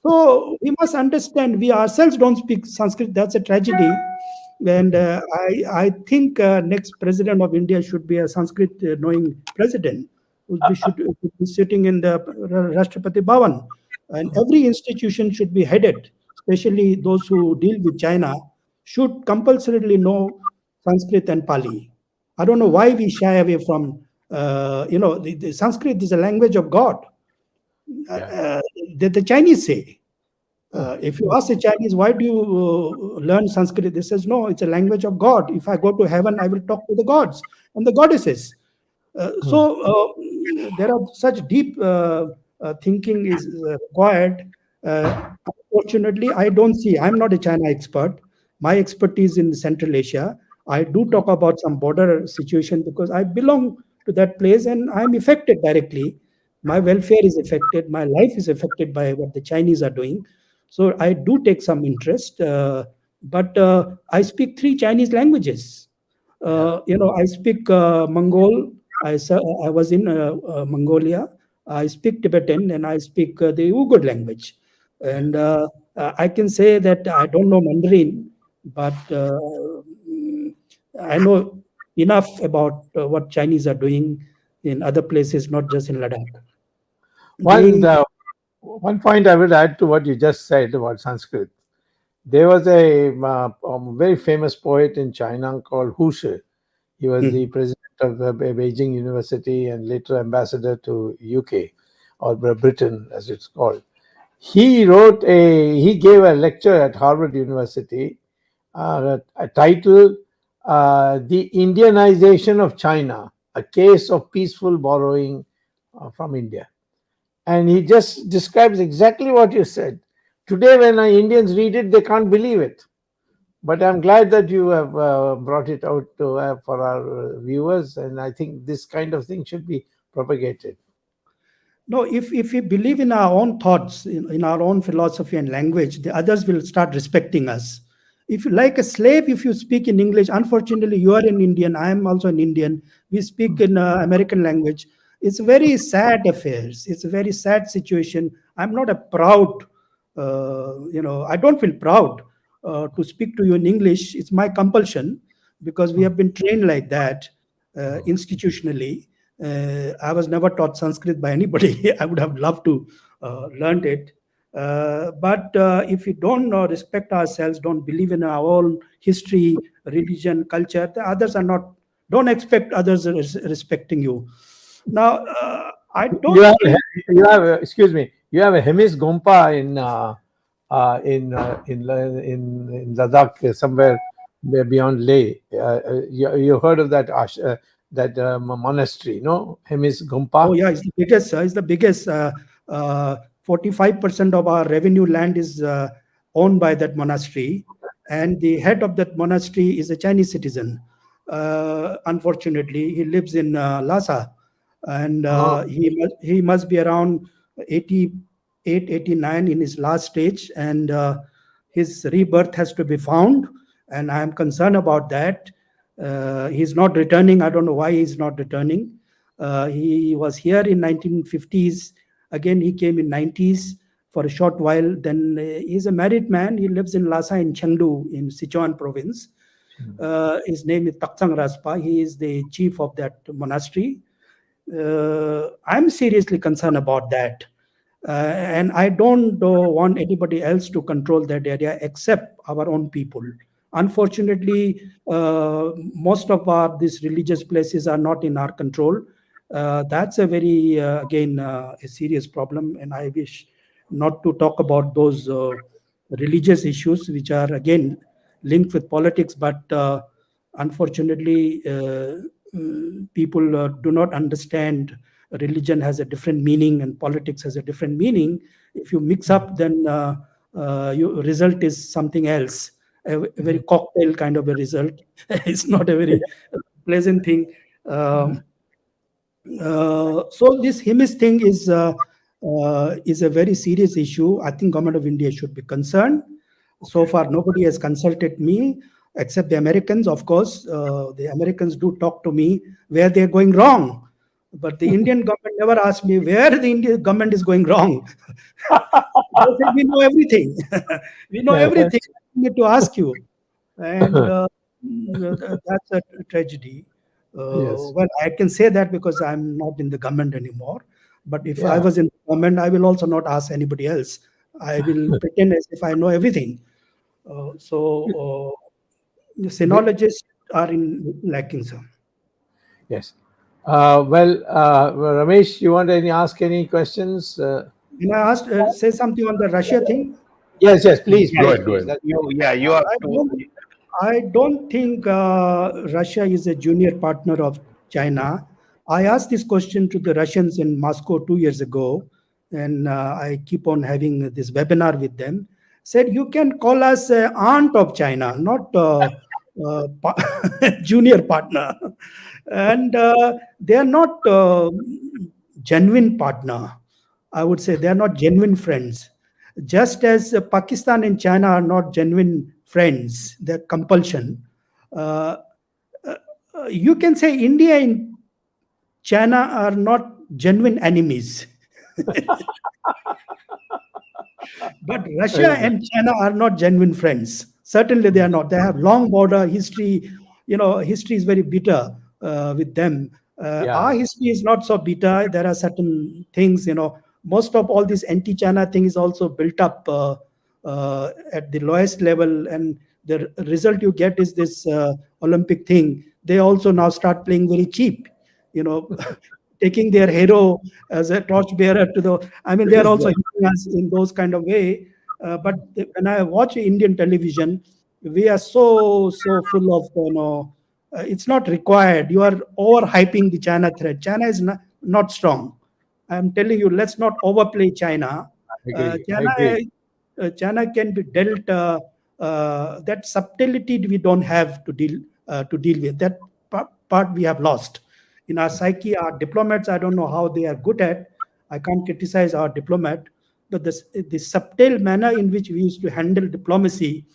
S3: So we must understand we ourselves don't speak Sanskrit. That's a tragedy. And I think next president of India should be a Sanskrit knowing president. We should be sitting in the Rashtrapati Bhavan. And every institution should be headed, especially those who deal with China, should compulsorily know Sanskrit and Pali. I don't know why we shy away from, the Sanskrit is a language of God. The Chinese say, if you ask the Chinese, why do you learn Sanskrit? They says, no, it's a language of God. If I go to heaven, I will talk to the gods and the goddesses. So there are such deep thinking is required. Unfortunately, I don't see. I'm not a China expert. My expertise in Central Asia. I do talk about some border situation because I belong to that place and I'm affected directly. My welfare is affected. My life is affected by what the Chinese are doing. So I do take some interest. But I speak 3 Chinese languages. I speak Mongol. I was in Mongolia. I speak Tibetan and I speak the Uyghur language. And I can say that I don't know Mandarin, but I know enough about what Chinese are doing in other places, not just in Ladakh.
S2: One point I would add to what you just said about Sanskrit. There was a very famous poet in China called Hu Shi. He was the president of Beijing University and later ambassador to UK or Britain, as it's called. He gave a lecture at Harvard University, titled "The Indianization of China: A Case of Peaceful Borrowing from India." And he just describes exactly what you said. Today, when Indians read it, they can't believe it. But I'm glad that you have brought it out for our viewers, and I think this kind of thing should be propagated.
S3: No, if we believe in our own thoughts, in our own philosophy and language, the others will start respecting us. If you like a slave, if you speak in English, unfortunately, you are an Indian. I am also an Indian. We speak in American language. It's very sad affairs. It's a very sad situation. I'm not a proud, I don't feel proud to speak to you in English. It's my compulsion because we have been trained like that institutionally. I was never taught Sanskrit by anybody. I would have loved to learn it. But if we don't respect ourselves, don't believe in our own history, religion, culture, the others don't expect others respecting you. Now, I don't think...
S2: Excuse me, you have a 𝐒𝐻𝐵𝐺𝐽 in Ladakh, somewhere beyond Leh. You heard of that monastery, no? 𝐻𝐵𝐺𝐽.
S3: Oh yeah, it's the biggest. It's the biggest. 45% of our revenue land is owned by that monastery, and the head of that monastery is a Chinese citizen. Unfortunately, he lives in Lhasa, and he must be around 88, 89 in his last stage, and his rebirth has to be found, and I am concerned about that. He's not returning. I don't know why he's not returning. He was here in 1950s. Again, he came in 90s for a short while. Then he's a married man. He lives in Lhasa in Chengdu in Sichuan province. His name is Taksang Raspa. He is the chief of that monastery. I'm seriously concerned about that. And I don't want anybody else to control that area except our own people. Unfortunately, most of these religious places are not in our control. That's a very, again, a serious problem. And I wish not to talk about those religious issues, which are, again, linked with politics. But unfortunately, people do not understand religion has a different meaning and politics has a different meaning. If you mix up, then your result is something else, a very cocktail kind of a result. It's not a very pleasant thing. So this 𝐒𝐻𝐵𝐺𝐽 thing is a very serious issue. I think government of India should be concerned. So far, nobody has consulted me except the Americans. Of course, the Americans do talk to me where they're going wrong. But the Indian government never asked me where the Indian government is going wrong. They say, we know everything. We know everything. I need to ask you. And that's a tragedy. Well, I can say that because I'm not in the government anymore. But if I was in the government, I will also not ask anybody else. I will pretend as if I know everything. So the sinologists are lacking, sir.
S2: Yes. Ramesh, you want to ask any questions?
S3: Can I ask, say something on the Russia thing?
S2: Yes, please,
S1: Yeah,
S2: please, please.
S1: you have to.
S3: I don't think Russia is a junior partner of China. I asked this question to the Russians in Moscow 2 years ago, and I keep on having this webinar with them. Said you can call us aunt of China, not junior partner, and they are not genuine partner. I would say they are not genuine friends. Just as Pakistan and China are not genuine friends, they're compulsion. Uh, you can say India and China are not genuine enemies. But Russia and China are not genuine friends. Certainly they are not. They have long border history. History is very bitter with them. Our history is not so bitter. There are certain things, most of all this anti-China thing is also built up at the lowest level. And the result you get is this Olympic thing. They also now start playing very cheap, taking their hero as a torchbearer to they are also hitting us in those kind of way. But when I watch Indian television, we are so full of, it's not required. You are overhyping the China threat. China is not strong. I'm telling you, let's not overplay China. China can be dealt that subtlety we don't have to deal with. That part we have lost. In our psyche, our diplomats, I don't know how they are good at. I can't criticize our diplomat, but the subtle manner in which we used to handle diplomacy,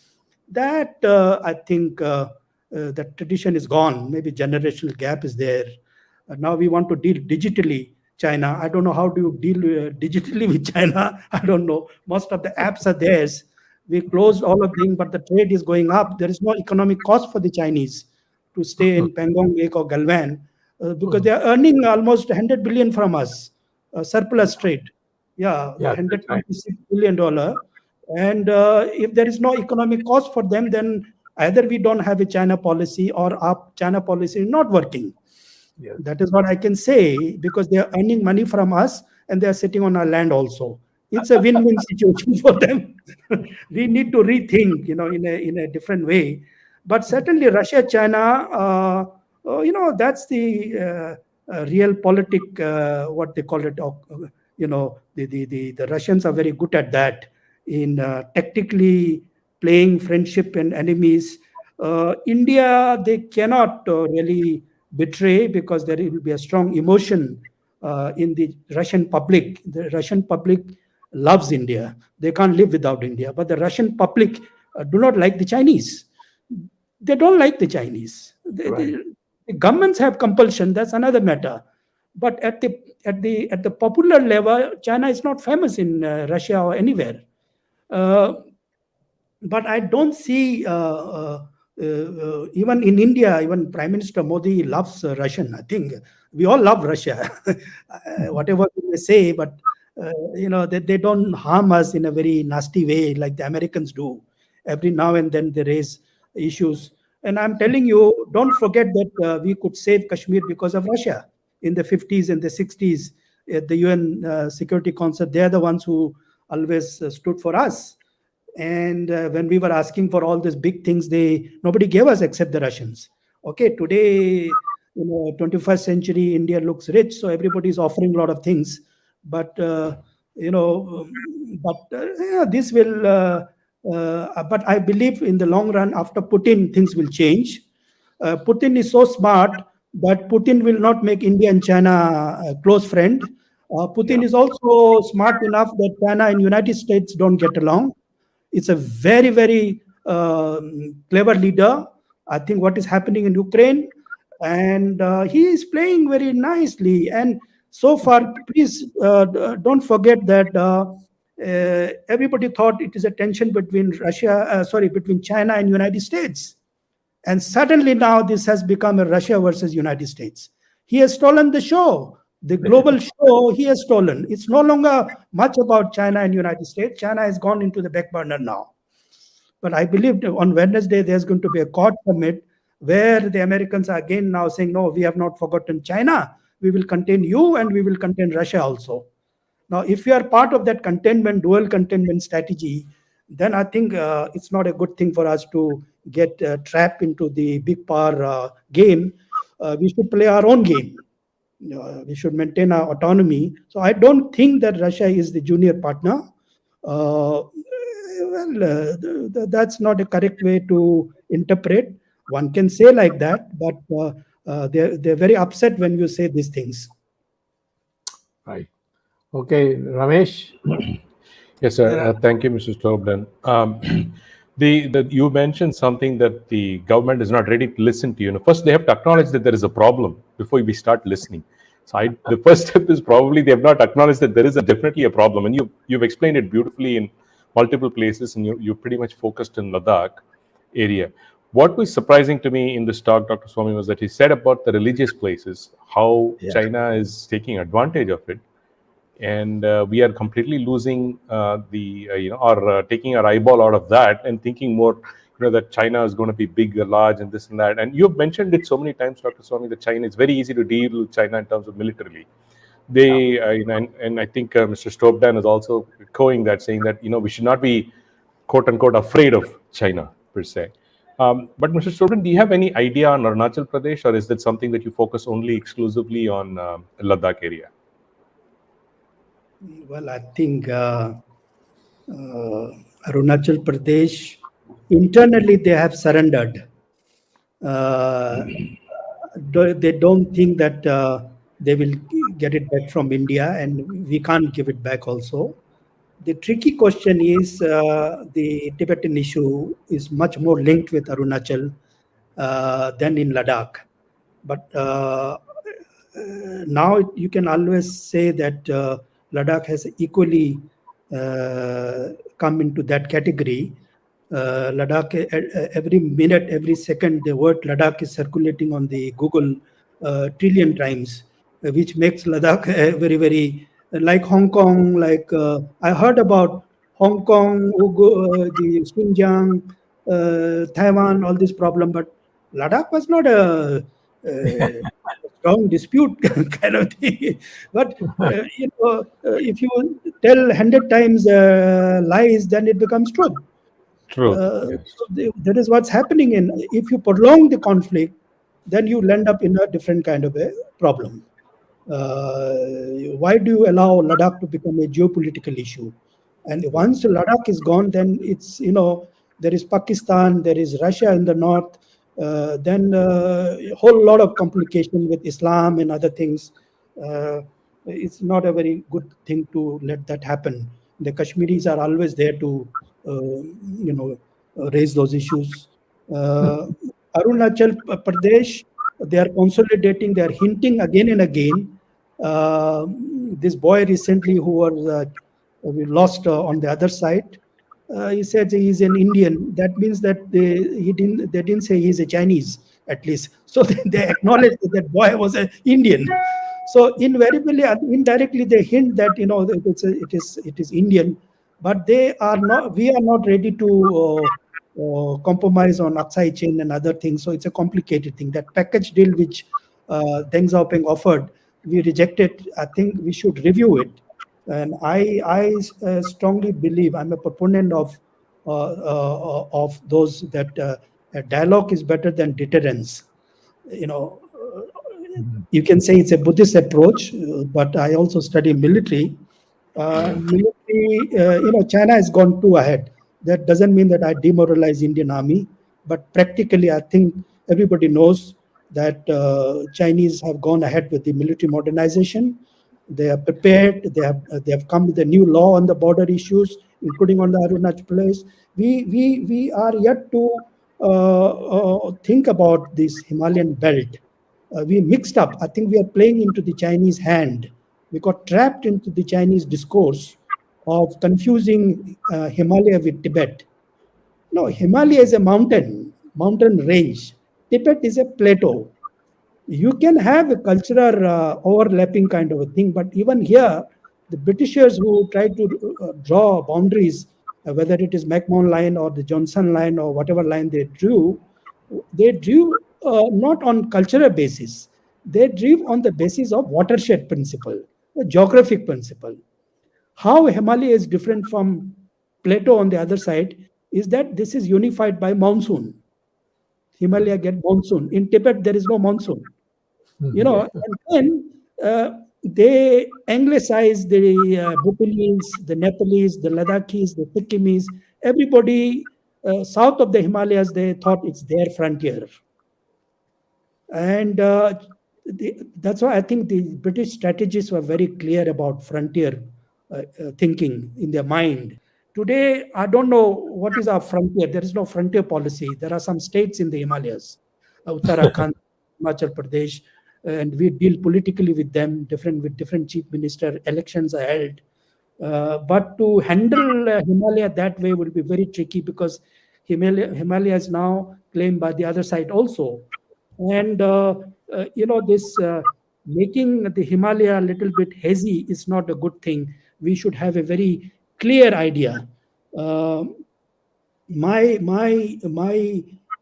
S3: that I think that tradition is gone. Maybe generational gap is there. Now we want to deal digitally. China, I don't know how do you deal digitally with China. I don't know. Most of the apps are theirs. We closed all of them, but the trade is going up. There is no economic cost for the Chinese to stay in Pangong Lake or Galwan. Because they are earning almost 100 billion from us, surplus trade. Yeah, $126 billion. And if there is no economic cost for them, then either we don't have a China policy or our China policy is not working. Yes. That is what I can say, because they are earning money from us and they are sitting on our land also. It's a win-win situation for them. We need to rethink, in a different way. But certainly Russia, China, that's the real what they call it. The Russians are very good at that in tactically playing friendship and enemies. India, they cannot really betray, because there will be a strong emotion in the Russian public. The Russian public loves India. They can't live without India. But the Russian public do not like the Chinese. They don't like the Chinese. The governments have compulsion. That's another matter. But at the popular level, China is not famous in Russia or anywhere. But I don't see even in India, even Prime Minister Modi loves Russian. I think we all love Russia, whatever we may say, but they don't harm us in a very nasty way like the Americans do. Every now and then they raise issues. And I'm telling you, don't forget that we could save Kashmir because of Russia in the 50s and the 60s at the UN Security Council. They're the ones who always stood for us. And when we were asking for all these big things, nobody gave us except the Russians. Okay, today, 21st century, India looks rich, so everybody is offering a lot of things. But this will. But I believe in the long run, after Putin, things will change. Putin is so smart that Putin will not make India and China a close friend. Putin is also smart enough that China and United States don't get along. It's a very, very clever leader. I think what is happening in Ukraine, and he is playing very nicely. And so far, please don't forget that everybody thought it is a tension between between China and United States. And suddenly now this has become a Russia versus United States. He has stolen the show. The global show he has stolen. It's no longer much about China and United States. China has gone into the back burner now. But I believe on Wednesday there's going to be a Quad summit. where the Americans are again now saying, no, we have not forgotten China. We will contain you and we will contain Russia also. Now, if you are part of that containment, dual containment strategy, then I think it's not a good thing for us to get trapped into the big power game. We should play our own game. We should maintain our autonomy. So I don't think that Russia is the junior partner. That's not a correct way to interpret. One can say like that, but they're very upset when you say these things.
S2: Right. Okay, Ramesh.
S4: Yes, sir. Thank you, Mr. Stobdan. You mentioned something that the government is not ready to listen to. First they have to acknowledge that there is a problem before we start listening. So the first step is probably they have not acknowledged that there is definitely a problem, and you've explained it beautifully in multiple places, and you pretty much focused in Ladakh area. What was surprising to me in this talk, Dr. Swamy, was that he said about the religious places, how China is taking advantage of it. And we are completely losing taking our eyeball out of that and thinking more, that China is going to be big, large, and this and that. And you've mentioned it so many times, Dr. Swamy, that China, it's very easy to deal with China in terms of militarily. They, and I think Mr. Stobdan is also echoing that, saying that, we should not be, quote unquote, afraid of China per se. But Mr. Stobdan, do you have any idea on Arunachal Pradesh, or is that something that you focus only exclusively on Ladakh area?
S3: Well, I think Arunachal Pradesh, internally they have surrendered. They don't think that they will get it back from India, and we can't give it back also. The tricky question is the Tibetan issue is much more linked with Arunachal than in Ladakh. But now you can always say that Ladakh has equally come into that category. Ladakh, every minute, every second, the word Ladakh is circulating on the Google trillion times, which makes Ladakh very, very like Hong Kong. Like I heard about Hong Kong, the Xinjiang, Taiwan, all this problem, but Ladakh was not a strong dispute kind of thing. But if you tell 100 times lies, then it becomes truth.
S4: True.
S3: Yes. So that is what's happening. If you prolong the conflict, then you end up in a different kind of a problem. Why do you allow Ladakh to become a geopolitical issue? And once Ladakh is gone, then it's, there is Pakistan, there is Russia in the north, then a whole lot of complication with Islam and other things. It's not a very good thing to let that happen. The Kashmiris are always there to, raise those issues. Arunachal Pradesh, they are consolidating, they are hinting again and again. This boy recently who was we lost on the other side, he said he's an Indian. That means that they didn't say he's a Chinese, at least. So they acknowledged that boy was an Indian. So invariably, indirectly, they hint that it is Indian, but we are not ready to compromise on Aksai chain and other things. So it's a complicated thing. That package deal which Deng Xiaoping offered, we rejected. I think we should review it. And I strongly believe, I'm a proponent of those that dialogue is better than deterrence. You can say it's a Buddhist approach, but I also study military. China has gone too ahead. That doesn't mean that I demoralize Indian army, but practically, I think everybody knows that Chinese have gone ahead with the military modernization. They are prepared. They have come with a new law on the border issues, including on the Arunachal Pradesh. We are yet to think about this Himalayan belt. We mixed up. I think we are playing into the Chinese hand. We got trapped into the Chinese discourse of confusing Himalaya with Tibet. No, Himalaya is a mountain range. Tibet is a plateau. You can have a cultural overlapping kind of a thing, but even here, the Britishers who tried to draw boundaries, whether it is McMahon line or the Johnson line or whatever line they drew not on cultural basis. They drive on the basis of watershed principle, the geographic principle. How Himalaya is different from Plateau on the other side is that this is unified by monsoon. Himalaya get monsoon. In Tibet, there is no monsoon. And then they anglicize the Bhutanese, the Nepalese, the Ladakhis, the Sikkimese. Everybody south of the Himalayas, they thought it's their frontier. And that's why I think the British strategists were very clear about frontier thinking in their mind. Today, I don't know what is our frontier. There is no frontier policy. There are some states in the Himalayas, Uttarakhand, Himachal Pradesh, and we deal politically with them, with different chief minister. Elections are held. But to handle Himalaya that way will be very tricky because Himalaya is now claimed by the other side also. And, this making the Himalaya a little bit hazy is not a good thing. We should have a very clear idea. My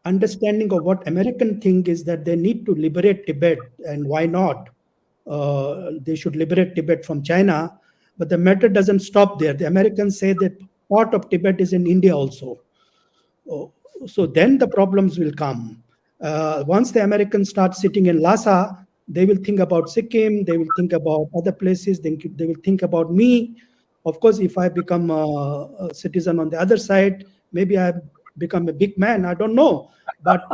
S3: understanding of what American think is that they need to liberate Tibet, and why not? They should liberate Tibet from China, but the matter doesn't stop there. The Americans say that part of Tibet is in India also. So then the problems will come. Once the Americans start sitting in Lhasa, they will think about Sikkim, they will think about other places, they will think about me. Of course, if I become a citizen on the other side, maybe I become a big man, I don't know. But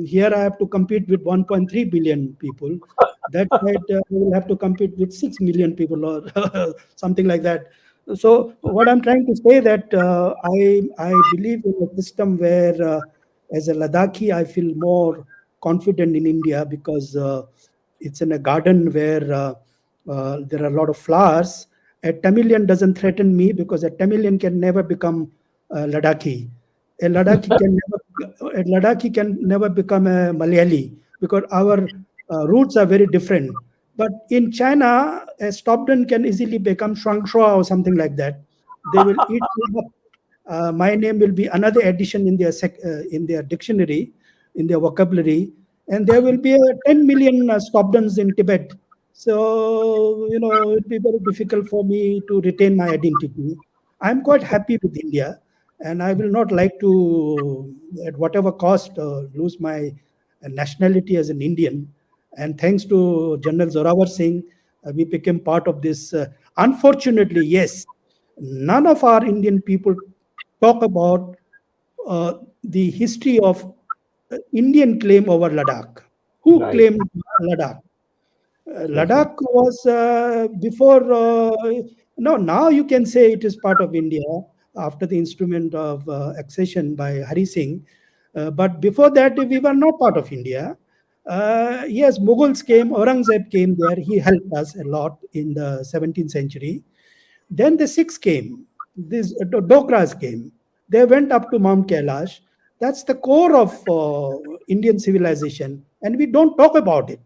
S3: here I have to compete with 1.3 billion people. That side we will have to compete with 6 million people or something like that. So what I'm trying to say that I believe in a system where as a Ladakhi, I feel more confident in India because it's in a garden where there are a lot of flowers. A Tamilian doesn't threaten me because a Tamilian can never become Ladakhi. A Ladakhi can never become a Malayali because our roots are very different. But in China, a Stobdan can easily become Shuangshua or something like that. They will eat me up. My name will be another addition in their dictionary, in their vocabulary, and there will be 10 million Stobdans in Tibet. So, it will be very difficult for me to retain my identity. I'm quite happy with India, and I will not like to, at whatever cost, lose my nationality as an Indian. And thanks to General Zorawar Singh, we became part of this. Unfortunately, yes, none of our Indian people talk about the history of Indian claim over Ladakh. Who claimed Ladakh? Ladakh was before. No, now you can say it is part of India after the instrument of accession by Hari Singh. But before that, we were not part of India. Yes, Mughals came, Aurangzeb came there. He helped us a lot in the 17th century. Then the Sikhs came. These Dokras came. They went up to Mount Kailash. That's the core of Indian civilization, and we don't talk about it.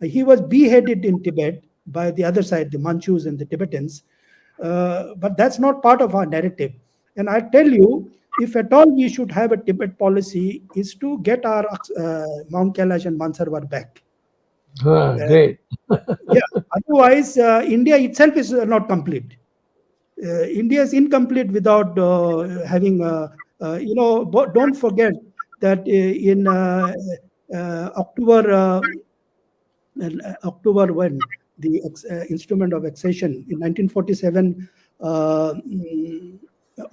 S3: He was beheaded in Tibet by the other side, the Manchus and the Tibetans. But that's not part of our narrative. And I tell you, if at all we should have a Tibet policy, is to get our Mount Kailash and Mansarovar back.
S2: Great.
S3: Yeah. Otherwise, India itself is not complete. India is incomplete without having, don't forget that in October when the instrument of accession in 1947,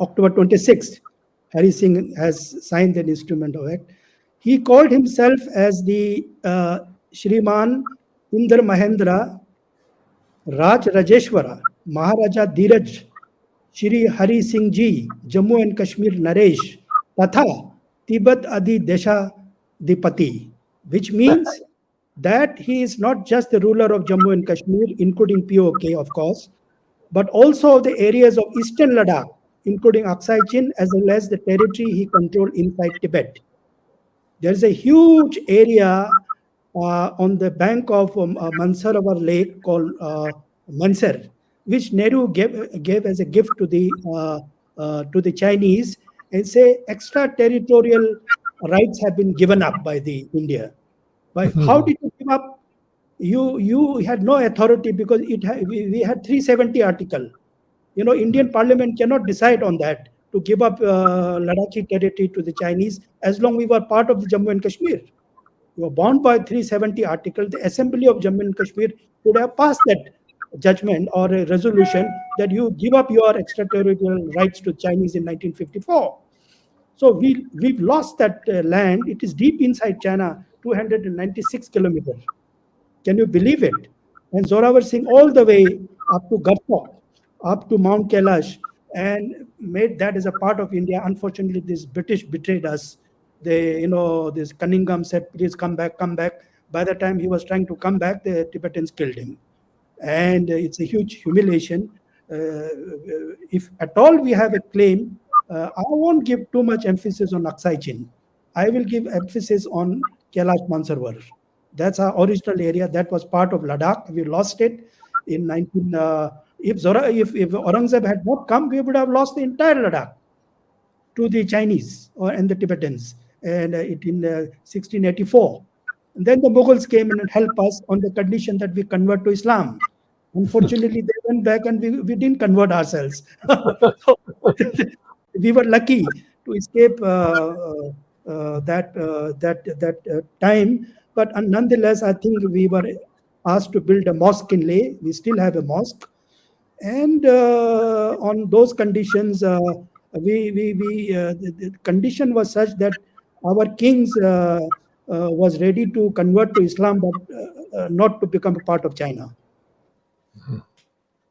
S3: October 26th, Hari Singh has signed an instrument of act. He called himself as the Shriman Indra Mahendra Raj Rajeshwara Maharaja Dheeraj Shri Hari Singh Ji Jammu and Kashmir Naresh Tatha Tibet Adi Desha Dipati, which means that he is not just the ruler of Jammu and Kashmir, including POK, of course, but also the areas of eastern Ladakh, including 𝐒𝐻𝐻, as well as the territory he controlled inside Tibet. There is a huge area on the bank of Mansarovar Lake called Mansar, which Nehru gave as a gift to the Chinese, and say extraterritorial rights have been given up by the India. But how did you give up? You had no authority because we had 370 article. Indian Parliament cannot decide on that to give up Ladakhi territory to the Chinese as long we were part of the Jammu and Kashmir. We were bound by 370 article. The Assembly of Jammu and Kashmir would have passed that judgment or a resolution that you give up your extraterritorial rights to Chinese in 1954. So we've lost that land. It is deep inside China, 296 kilometers. Can you believe it? And Zorawar Singh all the way up to Garhwal, up to Mount Kailash, and made that as a part of India. Unfortunately, this British betrayed us. This Cunningham said, please come back, come back. By the time he was trying to come back, the Tibetans killed him. And it's a huge humiliation. If at all we have a claim, I won't give too much emphasis on 𝐒𝐰𝐻𝐻. I will give emphasis on Kailash Mansarovar. That's our original area. That was part of Ladakh. We lost it in 19. If Aurangzeb had not come, we would have lost the entire Ladakh to the Chinese and the Tibetans, and in 1684. And then the Mughals came and helped us on the condition that we convert to Islam. Unfortunately, they went back and we didn't convert ourselves. So, we were lucky to escape that time. But nonetheless, I think we were asked to build a mosque in Leh. We still have a mosque. And on those conditions, the condition was such that our kings was ready to convert to Islam, but not to become a part of China.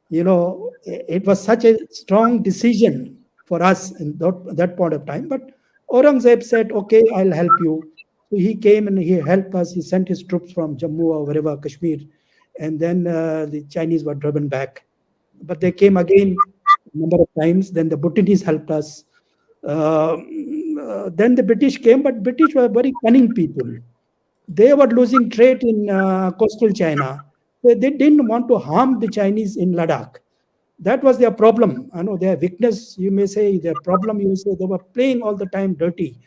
S3: It was such a strong decision for us in that point of time. But Aurangzeb said, okay, I'll help you. So he came and he helped us. He sent his troops from Jammu or wherever, Kashmir. And then the Chinese were driven back. But they came again a number of times. Then the Bhutanese helped us. Then the British came, but British were very cunning people. They were losing trade in coastal China. They didn't want to harm the Chinese in Ladakh. That was their problem. I know their weakness, you may say, their problem, you may say, they were playing all the time dirty.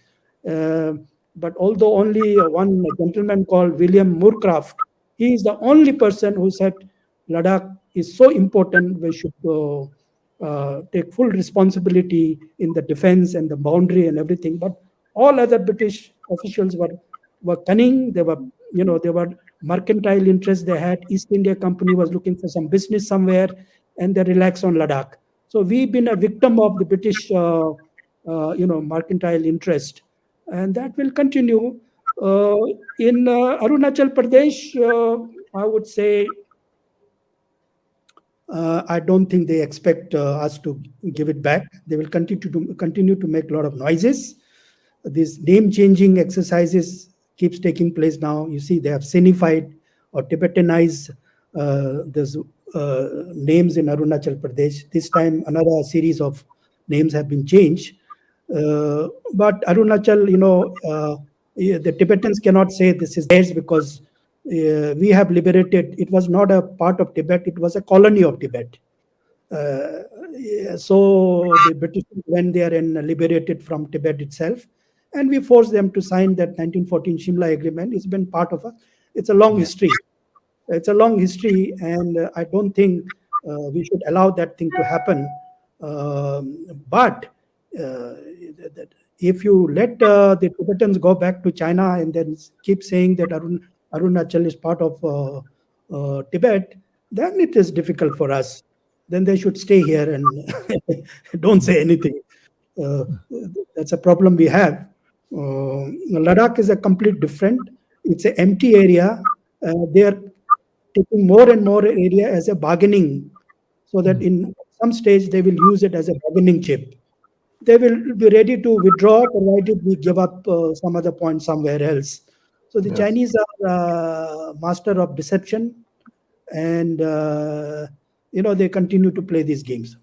S3: But although only one gentleman called William Moorcraft, he is the only person who said Ladakh is so important, we should take full responsibility in the defense and the boundary and everything. But all other British officials were cunning. They were mercantile interests they had. East India Company was looking for some business somewhere, and they relaxed on Ladakh. So we've been a victim of the British, mercantile interest, and that will continue. In Arunachal Pradesh, I would say, I don't think they expect us to give it back. They will continue to make a lot of noises. These name-changing exercises keeps taking place now. You see, they have Sinified or Tibetanized these names in Arunachal Pradesh. This time, another series of names have been changed. But Arunachal, the Tibetans cannot say this is theirs because we have liberated. It was not a part of Tibet. It was a colony of Tibet. So the British went there and liberated from Tibet itself. And we forced them to sign that 1914 Shimla Agreement. It's been part of it's a long history. It's a long history, and I don't think we should allow that thing to happen. But if you let the Tibetans go back to China and then keep saying that Arunachal is part of Tibet, then it is difficult for us. Then they should stay here and don't say anything. That's a problem we have. Ladakh is a complete different. It's an empty area. They are taking more and more area as a bargaining, so that in some stage they will use it as a bargaining chip. They will be ready to withdraw provided we give up some other point somewhere else. So the Chinese are master of deception, and they continue to play these games.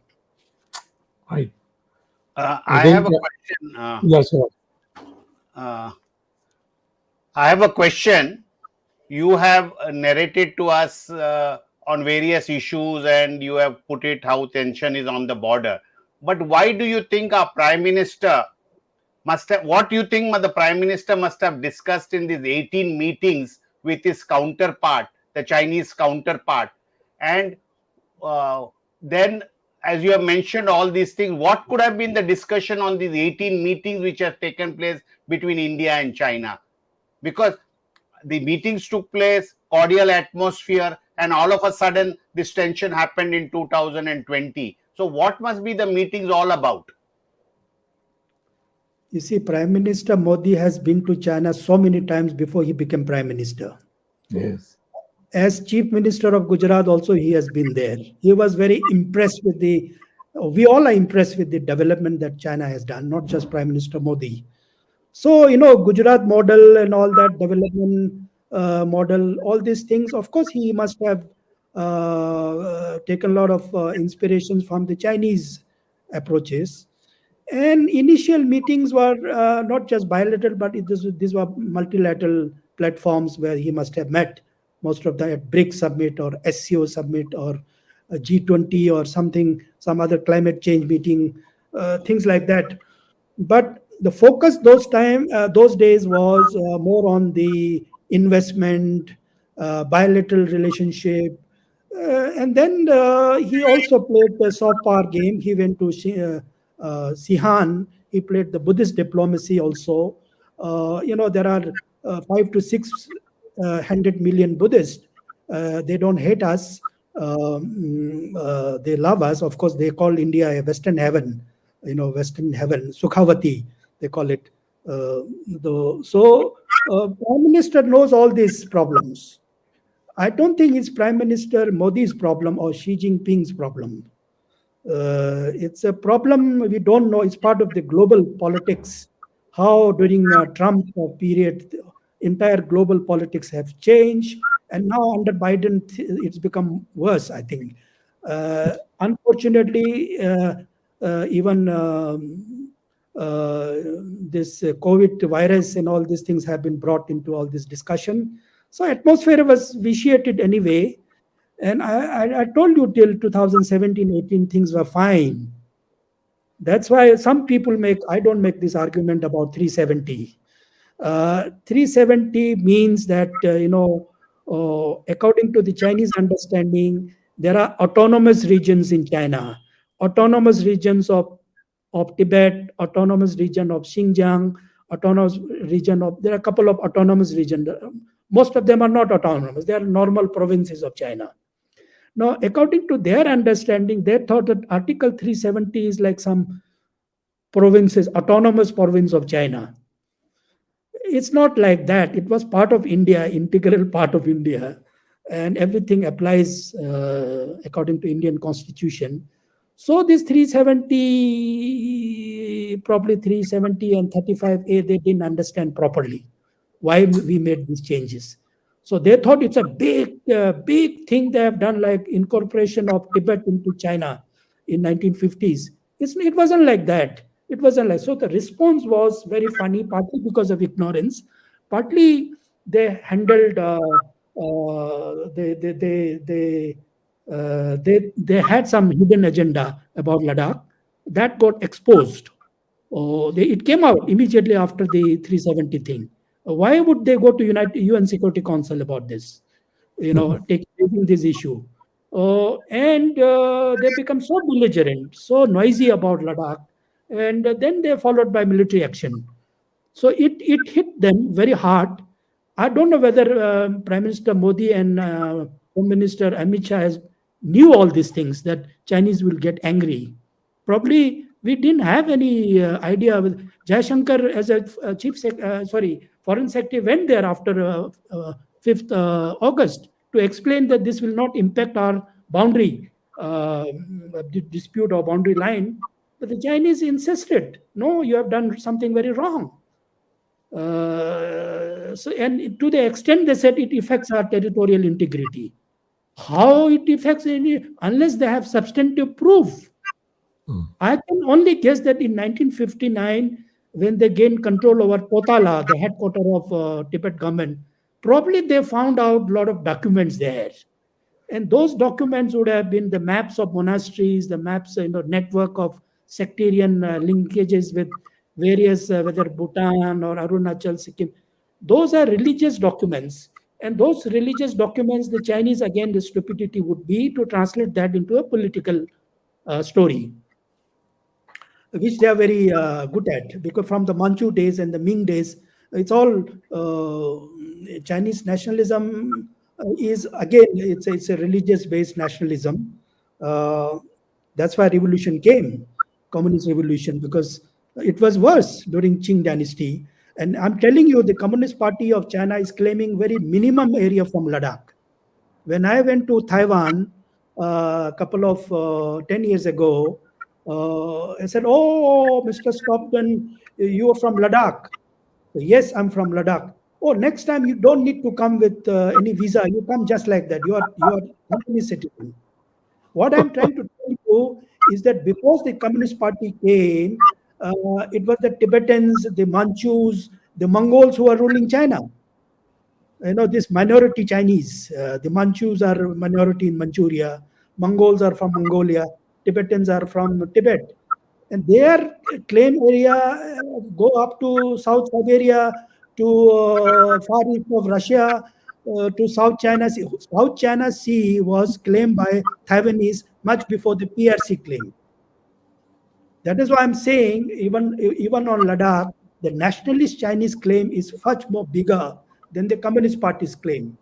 S2: Right.
S1: I have a question.
S2: Yes, sir.
S1: I have a question. You have narrated to us on various issues, and you have put it how tension is on the border. But why do you think our Prime Minister what you think the Prime Minister must have discussed in these 18 meetings with his counterpart, the Chinese counterpart? And then, as you have mentioned all these things, what could have been the discussion on these 18 meetings which have taken place between India and China? Because the meetings took place, cordial atmosphere, and all of a sudden this tension happened in 2020. So what must be the meetings all about?
S3: You see, Prime Minister Modi has been to China so many times before he became Prime Minister.
S2: Yes.
S3: As Chief Minister of Gujarat also, he has been there. He was very impressed with we all are impressed with the development that China has done, not just Prime Minister Modi. So, Gujarat model and all that development model, all these things, of course, he must have taken a lot of inspirations from the Chinese approaches. And initial meetings were not just bilateral, but these were multilateral platforms where he must have met most of the at BRICS summit or SCO summit or G20 or something, some other climate change meeting, things like that. But the focus those days was more on the investment, bilateral relationship, and then he also played the soft power game. He went to Sihan. He played the Buddhist diplomacy also. There are 500 to 600 million Buddhists. They don't hate us. They love us. Of course, they call India a Western heaven. Western heaven, Sukhavati, they call it. Prime Minister knows all these problems. I don't think it's Prime Minister Modi's problem or Xi Jinping's problem. It's a problem we don't know. It's part of the global politics. How during Trump period, entire global politics have changed, and now under Biden, it's become worse, I think. Unfortunately, even this COVID virus and all these things have been brought into all this discussion. So atmosphere was vitiated anyway. And I told you till 2017-18 things were fine. That's why some people I don't make this argument about 370. 370 means that, according to the Chinese understanding, there are autonomous regions in China, autonomous regions of Tibet, autonomous region of Xinjiang, autonomous region there are a couple of autonomous regions. Most of them are not autonomous. They are normal provinces of China. Now, according to their understanding, they thought that Article 370 is like some provinces, autonomous province of China. It's not like that. It was part of India, integral part of India, and everything applies according to Indian Constitution. So this 370, probably 370 and 35A, they didn't understand properly why we made these changes. So they thought it's a big thing they have done, like incorporation of Tibet into China in 1950s. It wasn't like that. It wasn't like, so the response was very funny, partly because of ignorance, partly they handled, they had some hidden agenda about Ladakh that got exposed. It came out immediately after the 370 thing. Why would they go to UN Security Council about this? Taking this issue. And they become so belligerent, so noisy about Ladakh, and then they followed by military action. So it hit them very hard. I don't know whether Prime Minister Modi and Home Minister Amit Shah knew all these things, that Chinese will get angry. Probably we didn't have any idea. Jaishankar as a Foreign Secretary went there after 5th August to explain that this will not impact our boundary dispute or boundary line. But the Chinese insisted, no, you have done something very wrong. And to the extent they said it affects our territorial integrity. How it affects unless they have substantive proof. I can only guess that in 1959, when they gained control over Potala, the headquarters of Tibet government, probably they found out a lot of documents there. And those documents would have been the maps of monasteries, the maps, network of sectarian linkages with various, whether Bhutan or Arunachal, Sikkim. Those are religious documents. And those religious documents, the Chinese, again, the stupidity would be to translate that into a political story, which they are very good at. Because from the Manchu days and the Ming days, it's all Chinese nationalism is, again, it's a religious-based nationalism. That's why revolution came, communist revolution, because it was worse during Qing dynasty. And I'm telling you, the Communist Party of China is claiming very minimum area from Ladakh. When I went to Taiwan a couple of 10 years ago, I said, "Oh, Mr. Stobdan, you are from Ladakh." "Yes, I'm from Ladakh." "Oh, next time you don't need to come with any visa. You come just like that. You are company citizen." What I'm trying to tell you is that before the Communist Party came, it was the Tibetans, the Manchus, the Mongols who are ruling China. This minority Chinese, the Manchus are minority in Manchuria, Mongols are from Mongolia, Tibetans are from Tibet, and their claim area go up to South Siberia, to far east of Russia, to South China Sea. South China Sea was claimed by Taiwanese much before the PRC claim. That is why I'm saying even on Ladakh, the nationalist Chinese claim is much more bigger than the Communist Party's claim.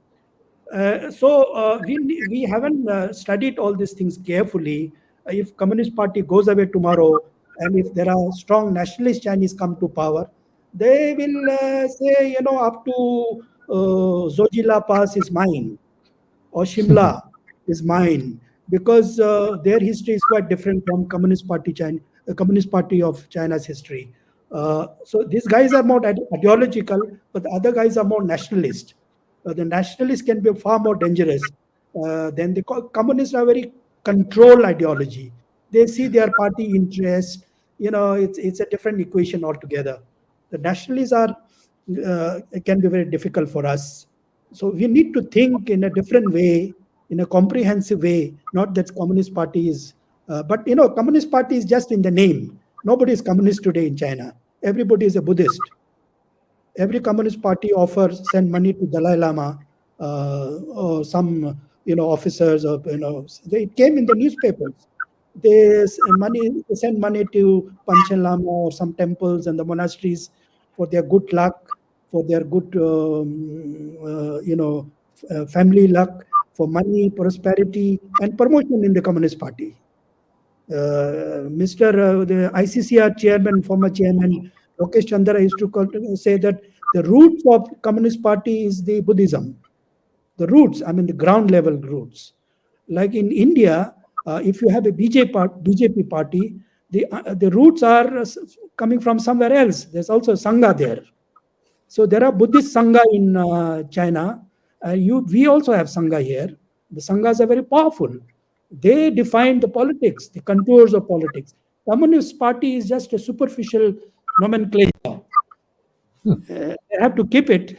S3: We haven't studied all these things carefully. If Communist Party goes away tomorrow, and if there are strong nationalist Chinese come to power, they will say, up to Zojila Pass is mine, or Shimla is mine, because their history is quite different from Communist Party of China's history. So these guys are more ideological, but the other guys are more nationalist. The nationalists can be far more dangerous than the communists are very control ideology. They see their party interest. It's a different equation altogether. The nationalists can be very difficult for us. So we need to think in a different way, in a comprehensive way. Not that Communist Party is, but Communist Party is just in the name. Nobody is communist today in China. Everybody is a Buddhist. Every Communist Party offers send money to Dalai Lama or some officers, or they came in the newspapers. They send money to Panchen Lama or some temples and the monasteries for their good luck, for their good family luck, for money, prosperity, and promotion in the Communist Party. The ICCR chairman, former chairman Lokesh Chandra used to say that the roots of Communist Party is the Buddhism. The roots, I mean the ground level roots. Like in India, if you have a BJP party, the roots are coming from somewhere else. There's also Sangha there. So there are Buddhist Sangha in China. We also have Sangha here. The Sanghas are very powerful. They define the politics, the contours of politics. Communist Party is just a superficial nomenclature. They have to keep it.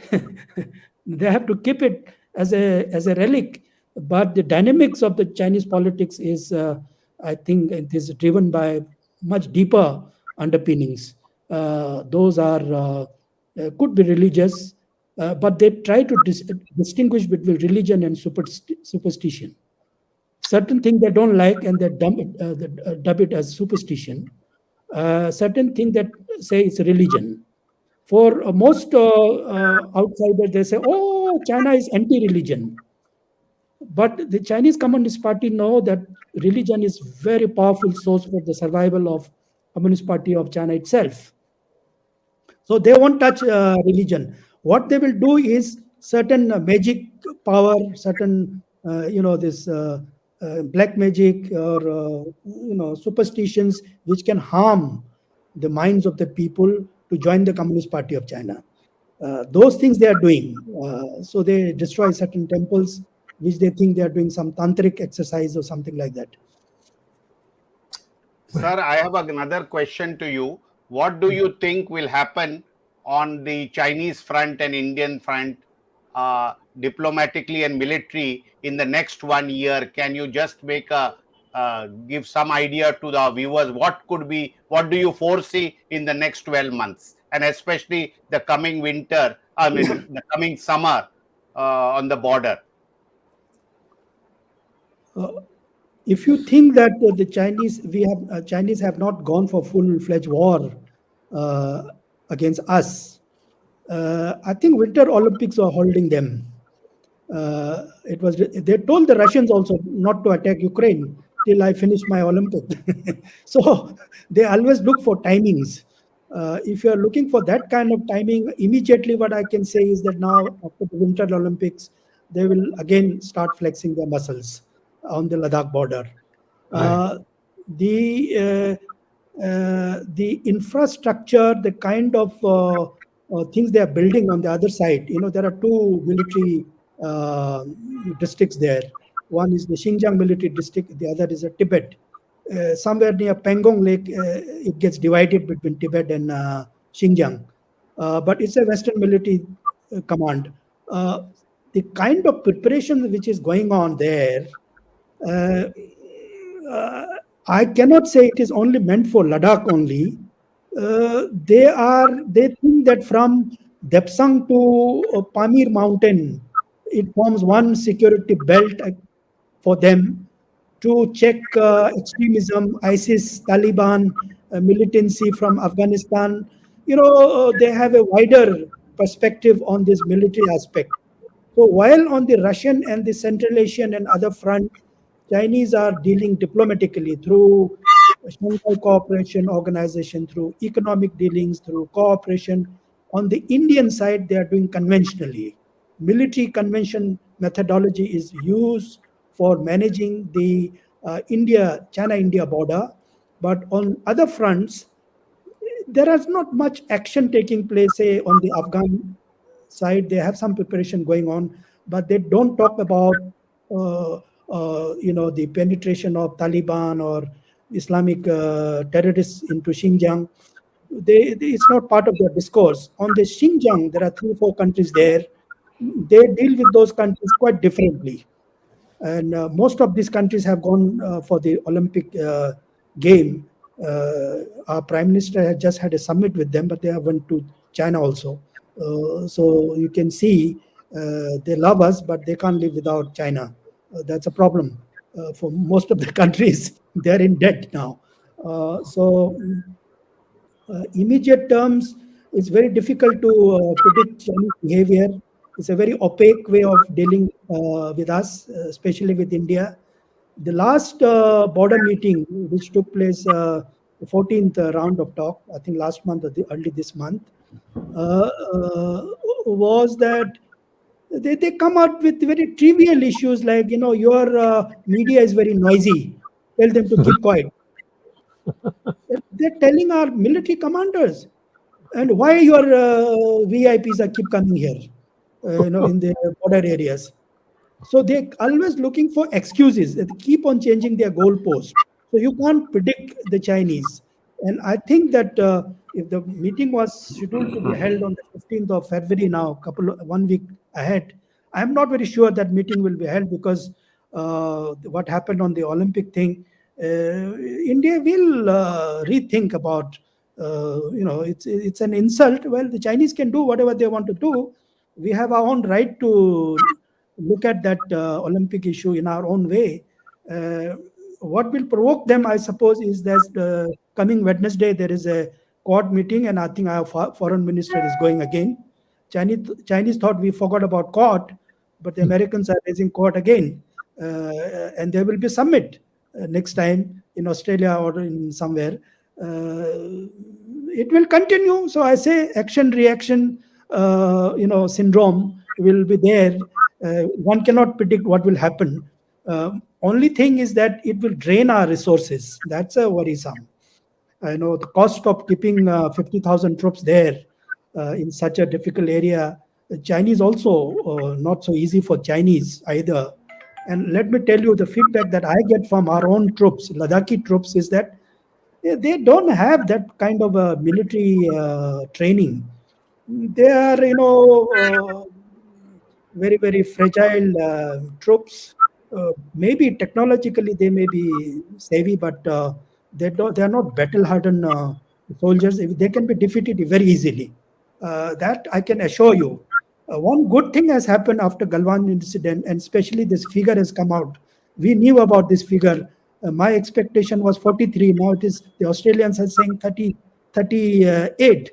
S3: They have to keep it as a relic. But the dynamics of the Chinese politics is, I think, it is driven by much deeper underpinnings. Those are could be religious, but they try to distinguish between religion and superstition. Certain things they don't like, and they dub it as superstition. Certain things that say it's religion. For most outsiders, they say, "Oh, China is anti-religion." But the Chinese Communist Party know that religion is very powerful source for the survival of Communist Party of China itself. So they won't touch religion. What they will do is certain magic power, certain this black magic or superstitions which can harm the minds of the people to join the Communist Party of China. Those things they are doing. So they destroy certain temples, which they think they are doing some tantric exercise or something like that.
S1: Sir, I have another question to you. What do you think will happen on the Chinese front and Indian front, diplomatically and military, in the next 1 year? Can you just make a give some idea to the viewers what do you foresee in the next 12 months, and especially the coming winter, I mean the coming summer on the border?
S3: If you think that the Chinese have not gone for full-fledged war against us, I think Winter Olympics are holding them. They told the Russians also not to attack Ukraine till I finish my Olympic. So they always look for timings. If you are looking for that kind of timing, immediately what I can say is that now after the Winter Olympics, they will again start flexing their muscles on the Ladakh border. The infrastructure, the kind of things they are building on the other side, there are two military districts there. One is the Xinjiang military district, the other is a Tibet. Somewhere near Pangong Lake, it gets divided between Tibet and Xinjiang. But it's a Western military command. The kind of preparation which is going on there, I cannot say it is only meant for Ladakh only. They think that from Depsang to Pamir mountain, it forms one security belt for them to check extremism, ISIS, Taliban, militancy from Afghanistan. They have a wider perspective on this military aspect. So while on the Russian and the Central Asian and other front, Chinese are dealing diplomatically through Shanghai Cooperation Organization, through economic dealings, through cooperation. On the Indian side, they are doing conventionally. Military convention methodology is used for managing the China-India border. But on other fronts, there is not much action taking place, say, on the Afghan side. They have some preparation going on, but they don't talk about the penetration of Taliban or Islamic terrorists into Xinjiang. It's not part of their discourse. On the Xinjiang, there are 3-4 countries there. They deal with those countries quite differently. And most of these countries have gone for the Olympic game. Our Prime Minister has just had a summit with them, but they have went to China also. So you can see they love us, but they can't live without China. That's a problem for most of the countries. They're in debt now. Immediate terms, it's very difficult to predict Chinese behavior. It's a very opaque way of dealing with us, especially with India. The last border meeting, which took place, the 14th round of talk, I think last month or early this month, was that they come out with very trivial issues like, your media is very noisy. Tell them to keep quiet. They're telling our military commanders, and why your VIPs are keep coming here, in the border areas. So they're always looking for excuses. They keep on changing their goalposts. So you can't predict the Chinese. And I think that if the meeting was scheduled to be held on the 15th of February now, 1 week ahead, I'm not very sure that meeting will be held because what happened on the Olympic thing, India will rethink about, it's an insult. Well, the Chinese can do whatever they want to do. We have our own right to look at that Olympic issue in our own way. What will provoke them, I suppose, is that coming Wednesday, there is a Quad meeting, and I think our foreign minister is going again. Chinese thought we forgot about Quad, but the Americans are raising Quad again. And there will be summit next time in Australia or in somewhere. It will continue. So I say action-reaction, syndrome will be there. One cannot predict what will happen. Only thing is that it will drain our resources. That's a worrisome. I know the cost of keeping 50,000 troops there in such a difficult area. The Chinese also not so easy for Chinese either. And let me tell you, the feedback that I get from our own troops, Ladakhi troops, is that they don't have that kind of a military training. They are, very, very fragile troops. maybe technologically they may be savvy, but they are not battle-hardened soldiers. They can be defeated very easily. That I can assure you. One good thing has happened after Galwan incident, and especially this figure has come out. We knew about this figure. My expectation was 43. Now it is, the Australians are saying 38.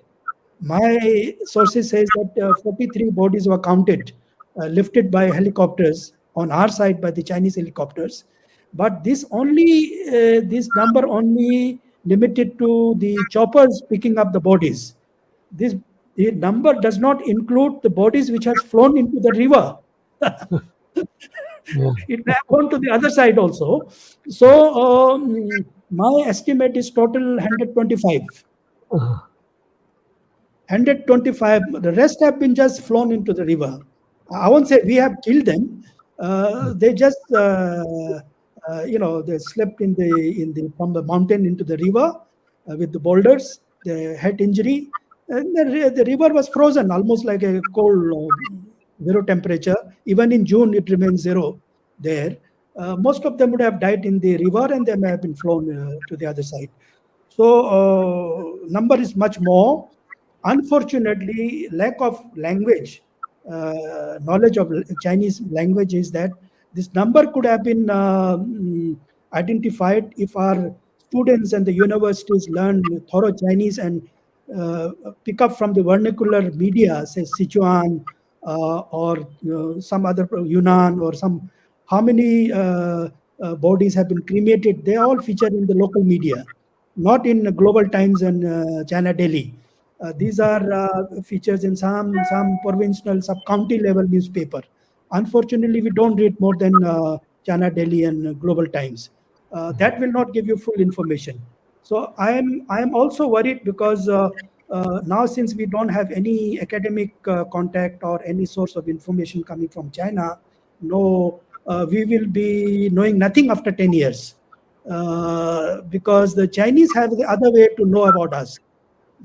S3: My sources says that 43 bodies were counted, lifted by helicopters on our side by the Chinese helicopters. But this number only limited to the choppers picking up the bodies. The number does not include the bodies which has flown into the river. It may have gone to the other side also. So my estimate is total 125. 125. The rest have been just flown into the river. I won't say we have killed them. They just they slept from the mountain into the river with the boulders. They had injury, and the river was frozen, almost like a cold zero temperature. Even in June, it remains zero there. Most of them would have died in the river, and they may have been flown to the other side. So number is much more. Unfortunately, lack of language, knowledge of Chinese language is that this number could have been identified if our students and the universities learn thorough Chinese and pick up from the vernacular media, say Sichuan or some other Yunnan or some, how many bodies have been cremated. They all feature in the local media, not in Global Times and China Daily. These are features in some provincial sub-county level newspaper. Unfortunately, we don't read more than China Daily and Global Times. That will not give you full information. So I am also worried because now, since we don't have any academic contact or any source of information coming from China, we will be knowing nothing after 10 years because the Chinese have the other way to know about us.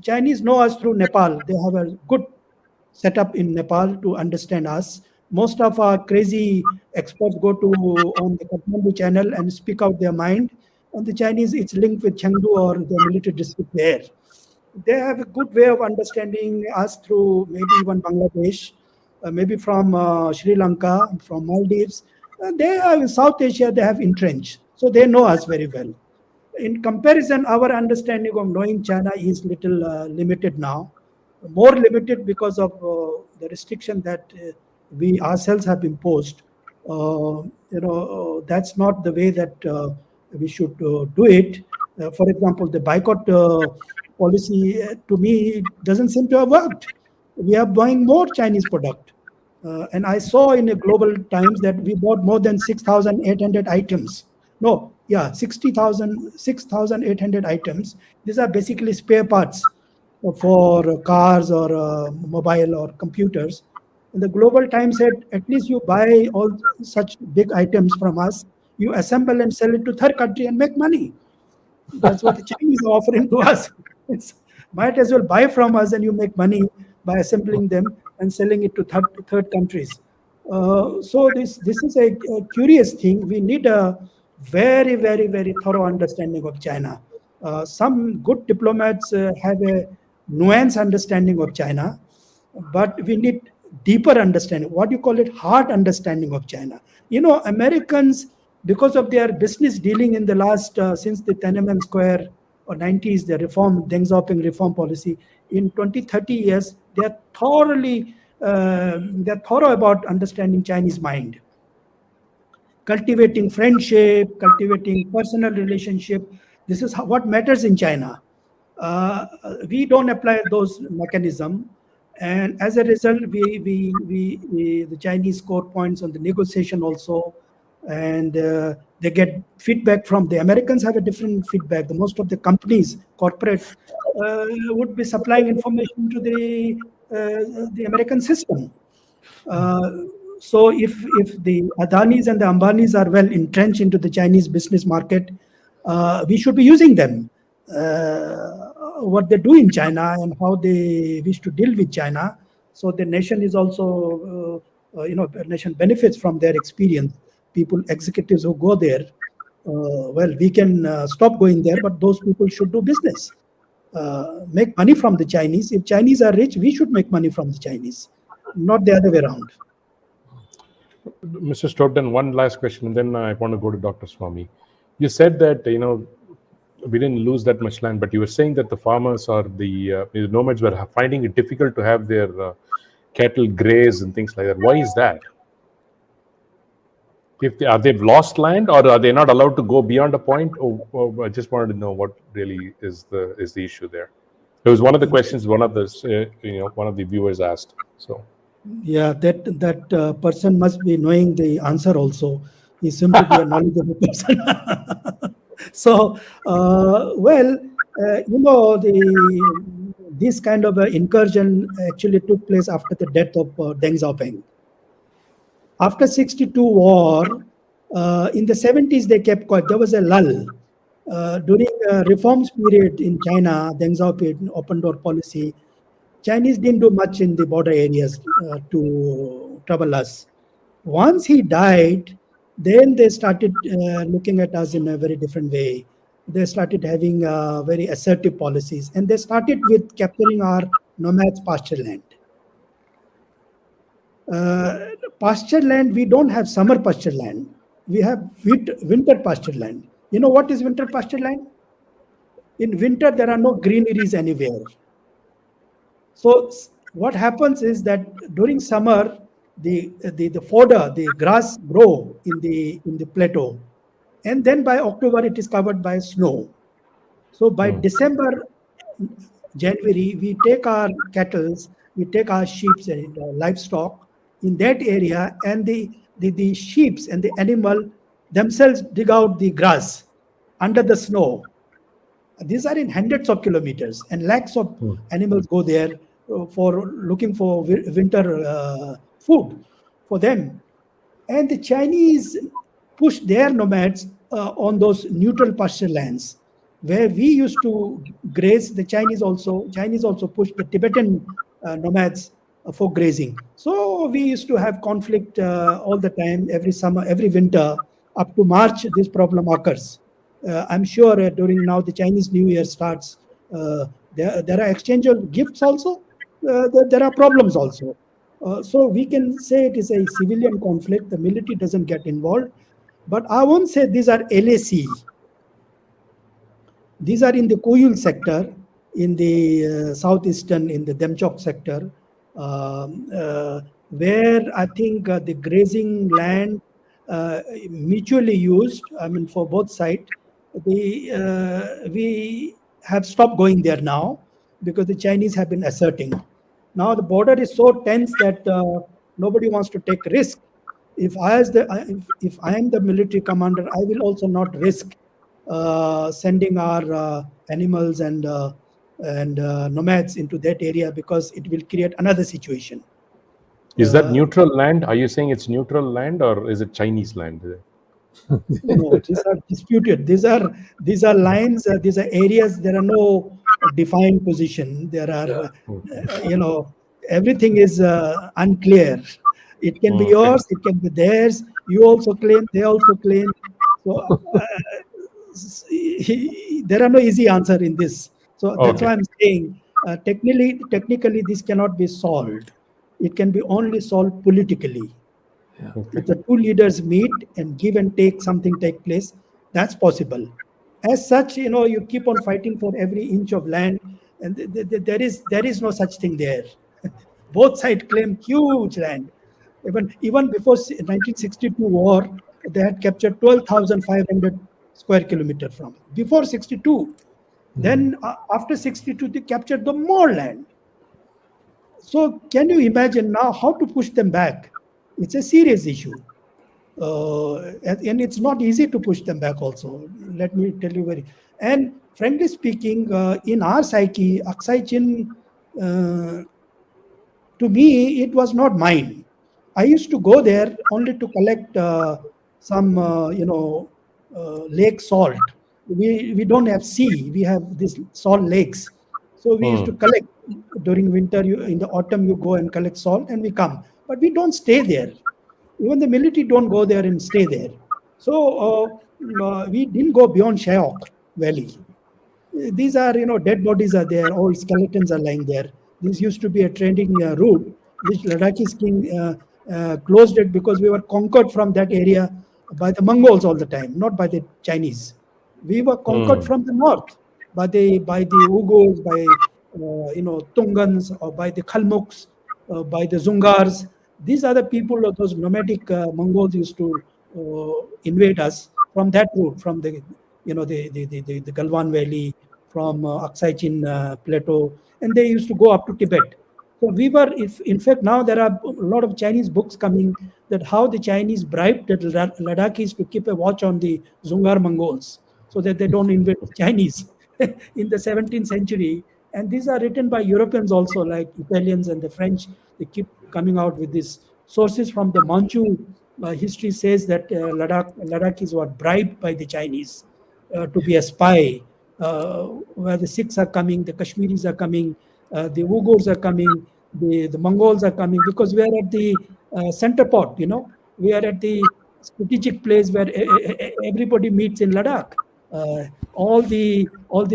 S3: Chinese know us through Nepal. They have a good setup in Nepal to understand us. Most of our crazy experts go to on the Kathmandu channel and speak out their mind. And the Chinese, it's linked with Chengdu or the military district there. They have a good way of understanding us through maybe even Bangladesh, maybe from Sri Lanka, from Maldives. They are in South Asia, they have entrenched. So they know us very well. In comparison, our understanding of knowing China is little limited now, more limited because of the restriction that we ourselves have imposed. That's not the way that we should do it. For example, the boycott policy, to me, doesn't seem to have worked. We are buying more Chinese product. And I saw in a Global Times that we bought more than 6,800 items. No, yeah, 6,800 items. These are basically spare parts for cars or mobile or computers. And the Global Times said, at least you buy all such big items from us, you assemble and sell it to third country and make money. That's what the Chinese are offering to us. Might as well buy from us and you make money by assembling them and selling it to third countries. So this is a curious thing. We need a very, very, very thorough understanding of China. Some good diplomats have a nuanced understanding of China, but we need deeper understanding. What do you call it? Hard understanding of China. Americans, because of their business dealing in the last, since the Tiananmen Square or 90s, the Deng Xiaoping reform policy, in 20, 30 years, they're thorough about understanding Chinese mind. Cultivating friendship, cultivating personal relationship. This is what matters in China. We don't apply those mechanisms. And as a result, the Chinese score points on the negotiation also. And they get feedback from the Americans have a different feedback. The most of the companies, corporate, would be supplying information to the American system. So if the Adanis and the Ambanis are well entrenched into the Chinese business market, we should be using them. What they do in China and how they wish to deal with China. So the nation is also, the nation benefits from their experience. people, executives who go there, well, we can stop going there, but those people should do business, make money from the Chinese. If Chinese are rich, we should make money from the Chinese, not the other way around.
S4: Mr. Stobdan, one last question, and then I want to go to Dr. Swamy. You said that, we didn't lose that much land, but you were saying that the farmers or the nomads were finding it difficult to have their cattle graze and things like that. Why is that? Are they've lost land, or are they not allowed to go beyond a point? Or I just wanted to know what really is the issue there. It was one of the questions one of the viewers asked. So.
S3: Yeah, that person must be knowing the answer also. He seems to be a knowledgeable person. So, this kind of incursion actually took place after the death of Deng Xiaoping. After 62 war, in the 70s they kept quiet. There was a lull. During reforms period in China, Deng Xiaoping open door policy, Chinese didn't do much in the border areas to trouble us. Once he died, then they started looking at us in a very different way. They started having very assertive policies, and they started with capturing our nomads' pasture land. Pasture land, we don't have summer pasture land. We have winter pasture land. You know what is winter pasture land? In winter, there are no greeneries anywhere. So what happens is that during summer, the fodder, the grass grow in the plateau, and then by October it is covered by snow. So by December, January, we take our cattle, we take our sheep and livestock in that area, and the sheep and the animal themselves dig out the grass under the snow. These are in hundreds of kilometers, and lakhs of animals go there for looking for winter food for them. And the Chinese push their nomads on those neutral pasture lands where we used to graze. The Chinese also pushed the Tibetan nomads for grazing. So we used to have conflict all the time, every summer, every winter. Up to March, this problem occurs. I'm sure during now the Chinese New Year starts, there are exchange of gifts also. There are problems also. So we can say it is a civilian conflict. The military doesn't get involved. But I won't say these are LAC. These are in the Koyul sector, in the southeastern, in the Phunchok sector, where I think the grazing land mutually used, I mean for both sides. We have stopped going there now because the Chinese have been asserting. Now the border is so tense that nobody wants to take risk. If I am the military commander, I will also not risk sending our animals and nomads into that area because it will create another situation.
S4: Is that neutral land? Are you saying it's neutral land, or is it Chinese land?
S3: No, these are disputed. These are lines. These are areas. There are no defined position. There are, everything is unclear. It can be yours. It can be theirs. You also claim. They also claim. So there are no easy answer in this. So that's why I'm saying technically this cannot be solved. It can be only solved politically.
S2: Yeah.
S3: If the two leaders meet and give and take, something take place, that's possible. As such, you keep on fighting for every inch of land, and there is no such thing there. Both sides claim huge land. Even before 1962 war, they had captured 12,500 square kilometers from it. Before 62, then after 62, they captured the more land. So can you imagine now how to push them back? It's a serious issue. And it's not easy to push them back also. Let me tell you and frankly speaking, in our psyche, 𝐒𝐻𝐼, to me, it was not mine. I used to go there only to collect some, lake salt. We don't have sea. We have these salt lakes. So we used to collect during winter. In the autumn, you go and collect salt and we come. But we don't stay there. Even the military don't go there and stay there. So we didn't go beyond Shayok Valley. These are, dead bodies are there, old skeletons are lying there. This used to be a trading route, which Ladakhi's king closed it because we were conquered from that area by the Mongols all the time, not by the Chinese. We were conquered from the north by the Uyghurs, by Tungans, or by the Kalmuks, by the Zungars. These are the people of those nomadic Mongols used to invade us from that route, from the Galwan Valley, from Aqsai-Chin Plateau, and they used to go up to Tibet. So we were, if in fact now there are a lot of Chinese books coming that how the Chinese bribed the Ladakhis to keep a watch on the Zungar Mongols so that they don't invade the Chinese in the 17th century. And these are written by Europeans also, like Italians and the French. They keep coming out with these sources from the Manchu history says that Ladakhis were bribed by the Chinese to be a spy, where the Sikhs are coming, the Kashmiris are coming, the Uyghurs are coming, the Mongols are coming, because we are at the center pot, we are at the strategic place where everybody meets in Ladakh. All the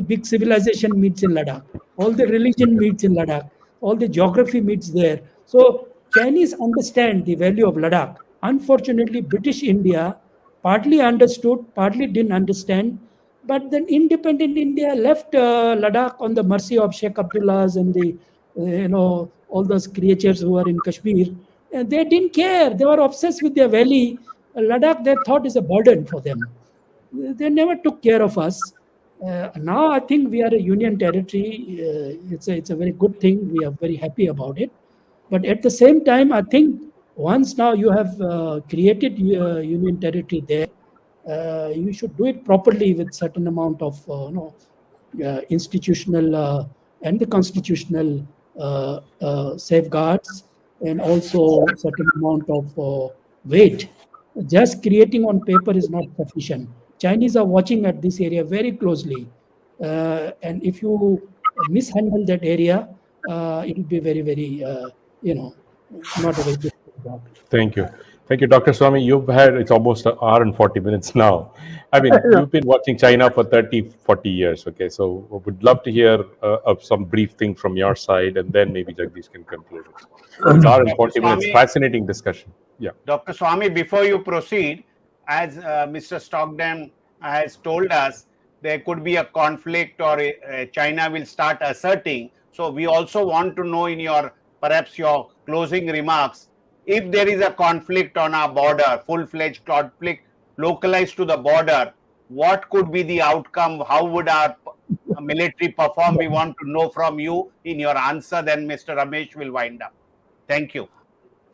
S3: big civilization meets in Ladakh. All the religion meets in Ladakh. All the geography meets there. So Chinese understand the value of Ladakh. Unfortunately, British India partly understood, partly didn't understand. But then independent India left Ladakh on the mercy of Sheikh Abdullahs and the, all those creatures who are in Kashmir. And they didn't care. They were obsessed with their valley. Ladakh, they thought, is a burden for them. They never took care of us. Now I think we are a union territory. It's a very good thing. We are very happy about it. But at the same time, I think once now you have created union territory there, you should do it properly with certain amount of institutional and the constitutional safeguards, and also certain amount of weight. Just creating on paper is not sufficient. Chinese are watching at this area very closely, and if you mishandle that area, it will be very, very, not a very good job.
S4: Thank you. Thank you, Dr. Swamy. It's almost an hour and 40 minutes now. I mean, you've been watching China for 30, 40 years. Okay, so would love to hear some brief thing from your side, and then maybe Jagdish can conclude. It's hour and 40 minutes. Fascinating discussion. Yeah.
S1: Dr. Swamy, before you proceed, as Mr. Stobdan has told us, there could be a conflict, or China will start asserting. So we also want to know, in perhaps your closing remarks, if there is a conflict on our border, full-fledged conflict localized to the border, what could be the outcome? How would our military perform? We want to know from you in your answer. Then Mr. Ramesh will wind up. Thank you.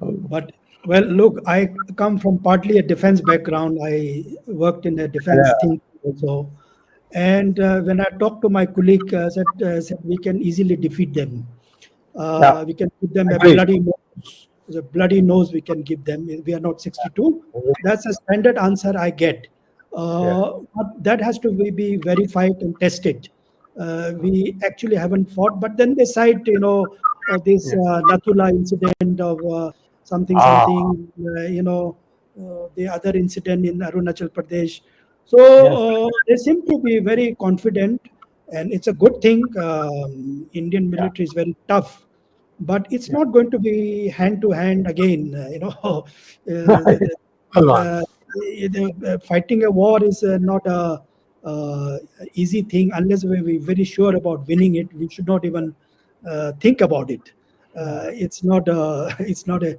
S3: But well, look, I come from partly a defense background. I worked in a defense thing also. And when I talked to my colleague, said we can easily defeat them. We can give them a bloody nose we can give them. We are not 62. That's a standard answer I get. But that has to be verified and tested. We actually haven't fought, but then they cite, this Natula incident of something, the other incident in Arunachal Pradesh. So they seem to be very confident, and it's a good thing. Indian military is very tough, but it's not going to be hand to hand again. Fighting a war is not a easy thing unless we're very sure about winning it. We should not even think about it. It's not a.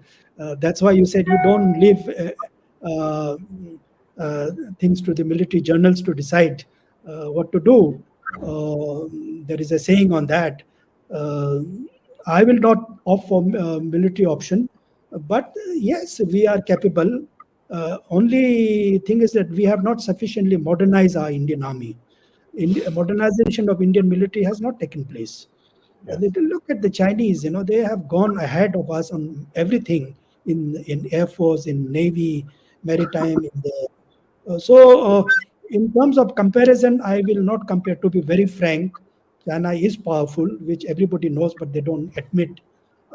S3: That's why you said you don't leave things to the military journals to decide what to do. There is a saying on that. I will not opt for military option, but yes, we are capable. Only thing is that we have not sufficiently modernized our Indian army. Modernization of Indian military has not taken place. Look at the Chinese. They have gone ahead of us on everything in Air Force, in Navy, maritime. So in terms of comparison, I will not compare. To be very frank, China is powerful, which everybody knows, but they don't admit.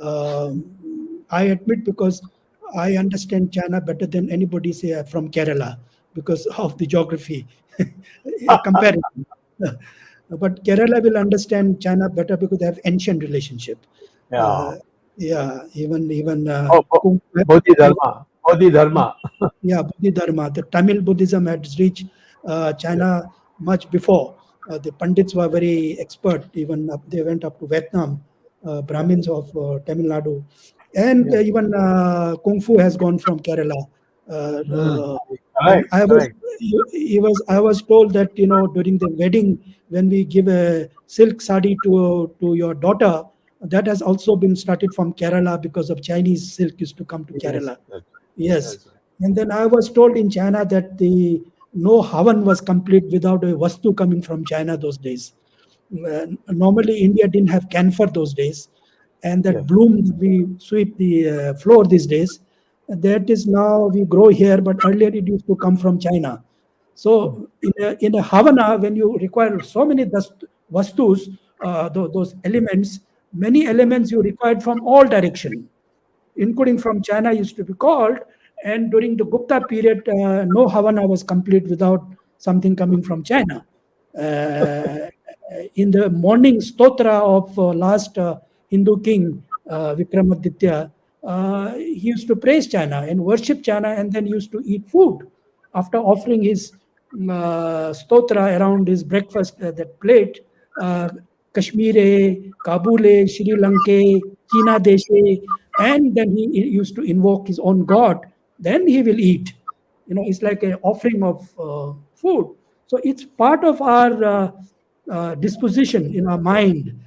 S3: I admit because I understand China better than anybody, say, from Kerala, because of the geography comparison. But Kerala will understand China better because they have ancient relationship.
S2: Yeah.
S3: Yeah, even
S2: Oh, Bodhidharma. Bodhidharma.
S3: yeah, Bodhidharma. The Tamil Buddhism had reached China much before. The Pandits were very expert. Even they went up to Vietnam, Brahmins of Tamil Nadu, and even Kung Fu has gone from Kerala. And I was told that during the wedding, when we give a silk sari to your daughter, that has also been started from Kerala because of Chinese silk used to come to Kerala. Yes. And then I was told in China that the no Havan was complete without a Vastu coming from China those days. Normally, India didn't have camphor those days. And that bloom we sweep the floor these days, that is now we grow here, but earlier it used to come from China. So in a Havana, when you require so many Vastus, those elements, many elements you required from all direction, including from China, used to be called. And during the Gupta period, no Havana was complete without something coming from China. In the morning stotra of last Hindu king, Vikramaditya, he used to praise China and worship China, and then used to eat food. After offering his stotra around his breakfast, that plate, Kashmire, Kabule, Sri Lanka, China Deshe, and then he used to invoke his own god. Then he will eat. It's like an offering of food. So it's part of our disposition in our mind,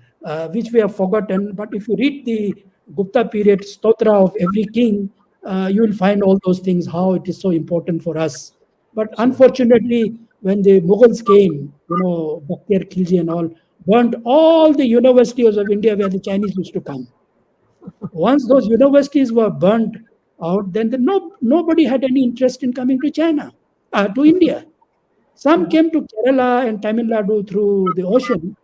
S3: which we have forgotten. But if you read the Gupta period stotra of every king, you will find all those things, how it is so important for us. But unfortunately, when the Mughals came, Bakhtiyar Khilji and all, burnt all the universities of India where the Chinese used to come. Once those universities were burnt out, then nobody had any interest in coming to China, to India. Some came to Kerala and Tamil Nadu through the ocean,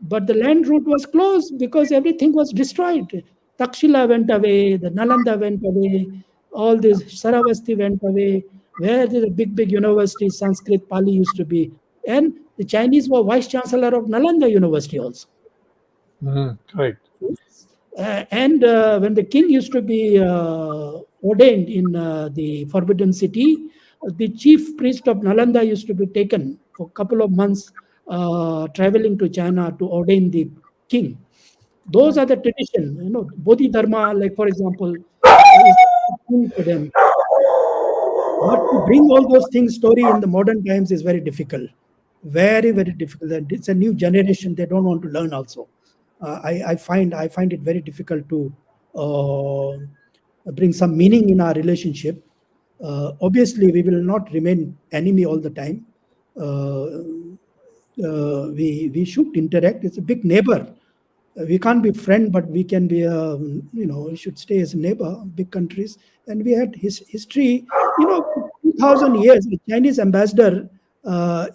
S3: but the land route was closed because everything was destroyed. Takshila went away, the Nalanda went away, all this Saravasti went away, where the big universities, Sanskrit, Pali used to be. And the Chinese were vice chancellor of Nalanda University also.
S2: Right.
S3: And when the king used to be ordained in the Forbidden City, the chief priest of Nalanda used to be taken for a couple of months traveling to China to ordain the king. Those are the tradition, Bodhidharma, like for example, is king to them. But to bring all those things story in the modern times is very difficult. Very, very difficult. And it's a new generation, they don't want to learn also. I find it very difficult to bring some meaning in our relationship. Obviously, we will not remain enemy all the time. We should interact. It's a big neighbor. We can't be friend, but we can be, we should stay as a neighbor, big countries. And we had his history, 2,000 years. The Chinese ambassador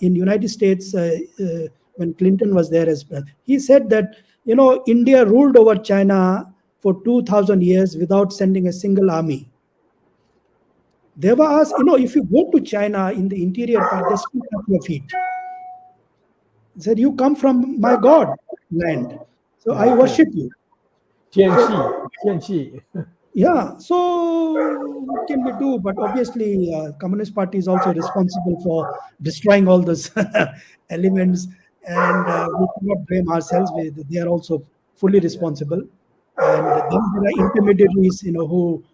S3: in United States, when Clinton was there as well, he said that, India ruled over China for 2,000 years without sending a single army. They were asked, if you go to China in the interior part, they still cut your feet. He said, you come from my God land, so I worship you.
S2: Tianxi.
S3: Yeah, so what can we do? But obviously, Communist Party is also responsible for destroying all those elements, and we cannot blame ourselves. They are also fully responsible. And then there are intermediaries, who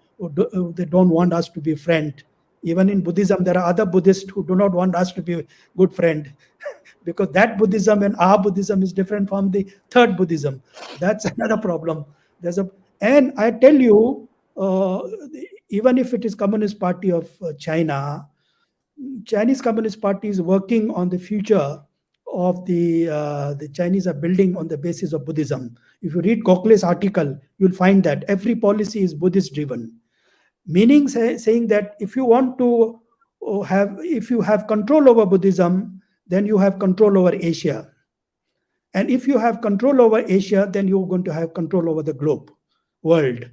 S3: they don't want us to be friend. Even in Buddhism, there are other Buddhists who do not want us to be a good friend, because that Buddhism and our Buddhism is different from the third Buddhism. That's another problem. And I tell you, even if it is Communist Party of China, Chinese Communist Party is working on the future of the Chinese are building on the basis of Buddhism. If you read Gokhale's article, you'll find that every policy is Buddhist driven, meaning saying that if you want to if you have control over Buddhism, then you have control over Asia. And if you have control over Asia, then you're going to have control over the globe, world.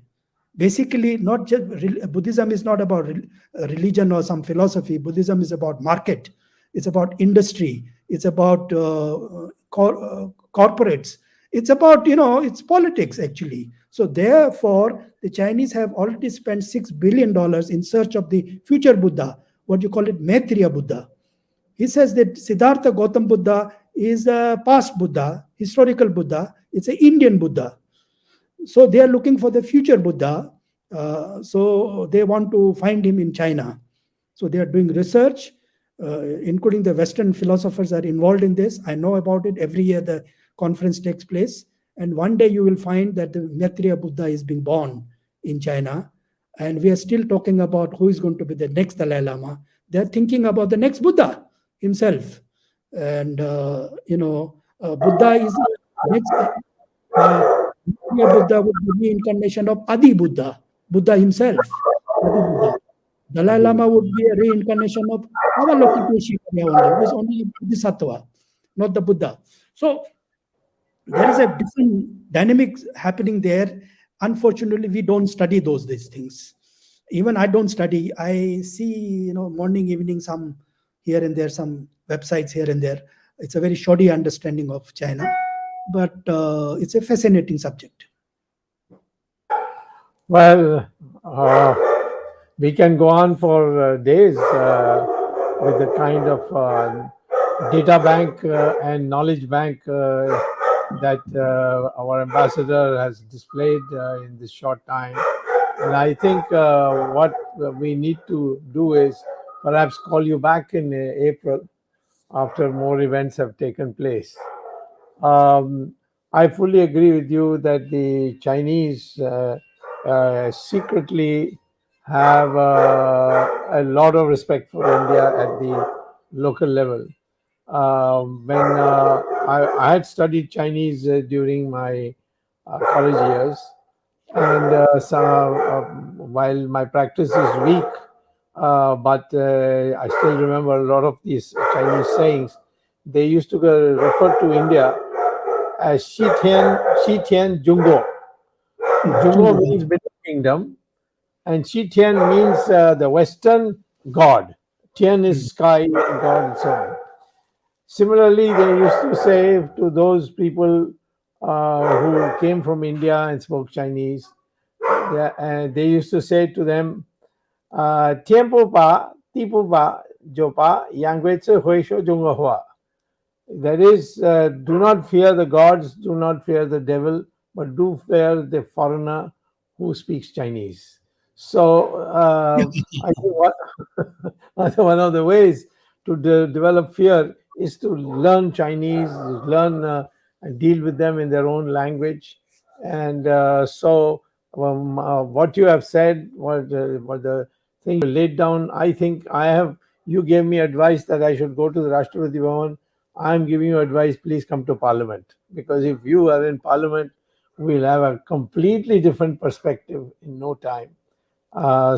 S3: Basically, not just Buddhism is not about religion or some philosophy. Buddhism is about market. It's about industry. It's about corporates. It's about, it's politics actually. So therefore, the Chinese have already spent $6 billion in search of the future Buddha, what you call it, Maitreya Buddha. He says that Siddhartha Gautam Buddha is a past Buddha, historical Buddha. It's an Indian Buddha. So they are looking for the future Buddha. So they want to find him in China. So they are doing research, including the Western philosophers are involved in this. I know about it. Every year the conference takes place. And one day you will find that the Maitreya Buddha is being born in China. And we are still talking about who is going to be the next Dalai Lama. They are thinking about the next Buddha himself. And, Buddha is next. Buddha would be reincarnation of Adi Buddha, Buddha himself. Adi Buddha. Dalai Lama would be a reincarnation of Avalokiteshvara only, who is only a Bodhisattva, not the Buddha. So there is a different dynamic happening there. Unfortunately, we don't study these things. Even I don't study. I see, morning, evening, some here and there, some websites here and there. It's a very shoddy understanding of China, but it's a fascinating subject.
S2: Well, we can go on for days with the kind of data bank and knowledge bank that our ambassador has displayed in this short time. And I think what we need to do is perhaps call you back in April after more events have taken place. I fully agree with you that the Chinese secretly have a lot of respect for India at the local level. When I had studied Chinese during my college years, and while my practice is weak, but I still remember a lot of these Chinese sayings. They used to refer to India as Xiqian Zhongguo. Zhongguo means Middle Kingdom, and Xiqian means the Western God. Tian is sky and God and so on. Similarly, they used to say to those people who came from India and spoke Chinese, they used to say to them, Tianpo pa, Tipu pa, Jopa, Yangwei Huisho Zhonghua. That is, do not fear the gods, do not fear the devil, but do fear the foreigner who speaks Chinese. So I think one of the ways to develop fear is to learn Chinese, learn and deal with them in their own language. And what you have said, what the thing you laid down, I think you gave me advice that I should go to the Rashtrapati Bhavan. I'm giving you advice, please come to Parliament. Because if you are in Parliament, we'll have a completely different perspective in no time.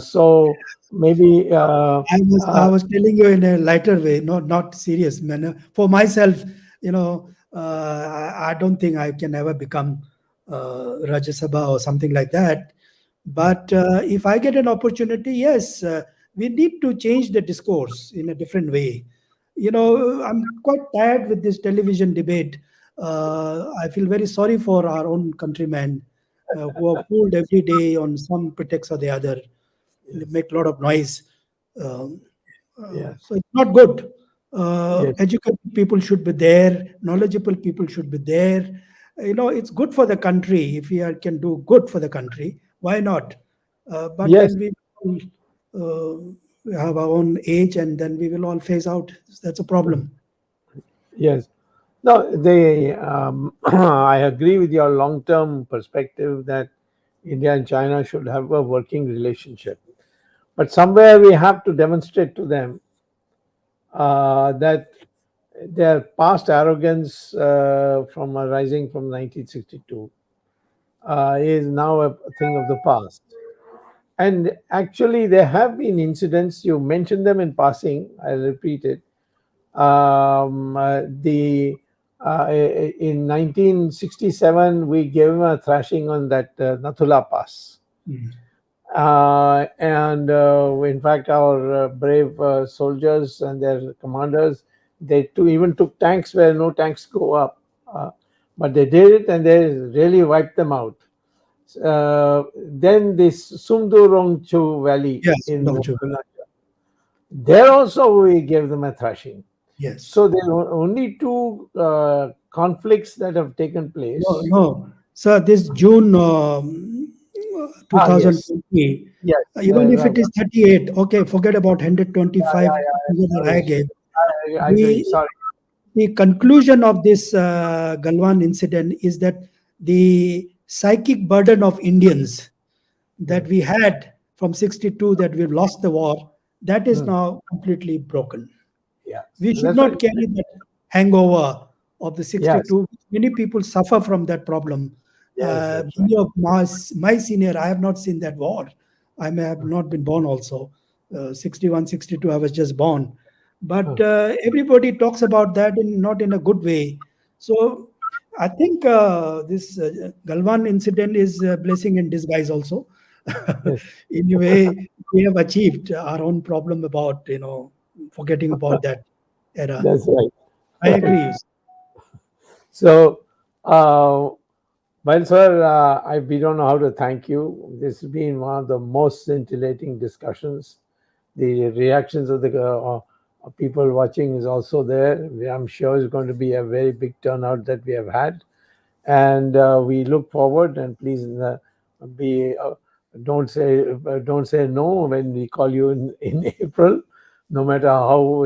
S2: So maybe
S3: I was telling you in a lighter way, not serious manner. For myself, I don't think I can ever become Rajya Sabha or something like that. But if I get an opportunity, yes, we need to change the discourse in a different way. I'm quite tired with this television debate. I feel very sorry for our own countrymen who are fooled every day on some pretext or the other. Yes. They make a lot of noise. So it's not good. Educated people should be there. Knowledgeable people should be there. It's good for the country. If we can do good for the country, why not? But then we have our own age, and then we will all phase out. That's a problem.
S2: Yes. No, I agree with your long-term perspective that India and China should have a working relationship. But somewhere we have to demonstrate to them that their past arrogance from arising from 1962 is now a thing of the past. And actually, there have been incidents, you mentioned them in passing, I'll repeat it. In 1967, we gave him a thrashing on that Nathula Pass. And in fact, our brave soldiers and their commanders, they too even took tanks where no tanks go up, but they did it and they really wiped them out. Then this Sumdurongchu Valley
S3: Yes,
S2: in
S3: Dongchu.
S2: there also we gave them a thrashing.
S3: Yes.
S2: So there are only two conflicts that have taken place.
S3: No. Sir, this June 2020,
S2: Yes.
S3: even if it is 38, okay, forget about 125 that I gave.
S2: I agree. Sorry.
S3: The conclusion of this Galwan incident is that the psychic burden of Indians that we had from 62, that we've lost the war, that is now completely broken.
S2: Yeah.
S3: We should
S2: That's
S3: not
S2: right.
S3: carry that hangover of the 62. Many people suffer from that problem.
S2: Yes, that's
S3: Many of my senior, I have not seen that war. I may have not been born also. 61, 62, I was just born. But everybody talks about that not in a good way. So I think this Galwan incident is a blessing in disguise also.
S2: Yes.
S3: In a way, we have achieved our own problem about, forgetting about that era.
S2: That's right.
S3: I agree.
S2: So, well, sir, we don't know how to thank you. This has been one of the most scintillating discussions. The reactions of the people watching is also there. I'm sure it's going to be a very big turnout that we have had. And we look forward, and please be don't say no when we call you in April, no matter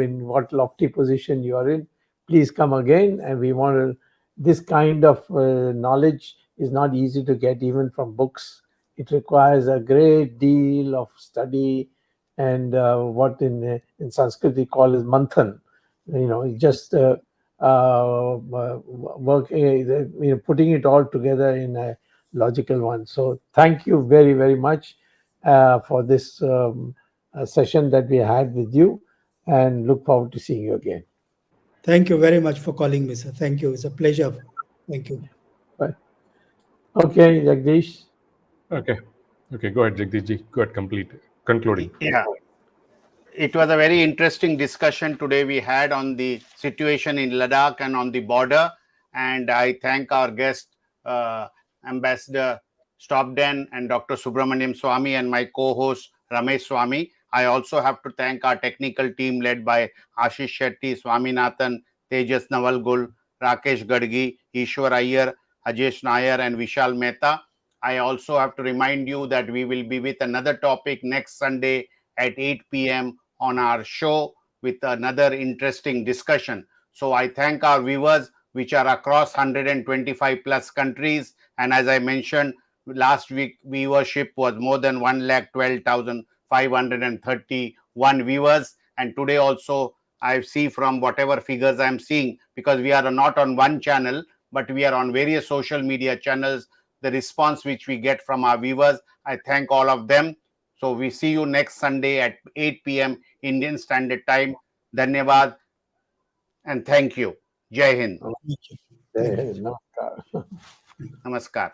S2: in what lofty position you are in. Please come again, and we want to. This kind of knowledge is not easy to get even from books. It requires a great deal of study and what in Sanskrit we call as manthan. Just working, putting it all together in a logical one. So thank you very, very much for this session that we had with you, and look forward to seeing you again.
S3: Thank you very much for calling me, sir. Thank you. It's a pleasure. Thank you.
S2: Bye. Okay, Jagdish.
S4: Okay. Go ahead, Jagdishji. Go ahead, concluding.
S1: Yeah. It was a very interesting discussion today we had on the situation in Ladakh and on the border. And I thank our guest, Ambassador Stobdan and Dr. Subramanian Swamy, and my co-host Ramesh Swamy. I also have to thank our technical team led by Ashish Shetty, Swaminathan, Tejas Navalgul, Rakesh Gadgi, Ishwar Iyer, Ajesh Nair, and Vishal Mehta. I also have to remind you that we will be with another topic next Sunday at 8 p.m. on our show with another interesting discussion. So I thank our viewers, which are across 125 plus countries. And as I mentioned, last week viewership was more than 112,531 viewers. And today also, I see from whatever figures I'm seeing, because we are not on one channel, but we are on various social media channels, the response which we get from our viewers, I thank all of them. So we see you next Sunday at 8 p.m. Indian Standard Time. Dhanyavad and thank you. Jai Hind.
S3: Thank you.
S2: Namaskar.
S1: Namaskar.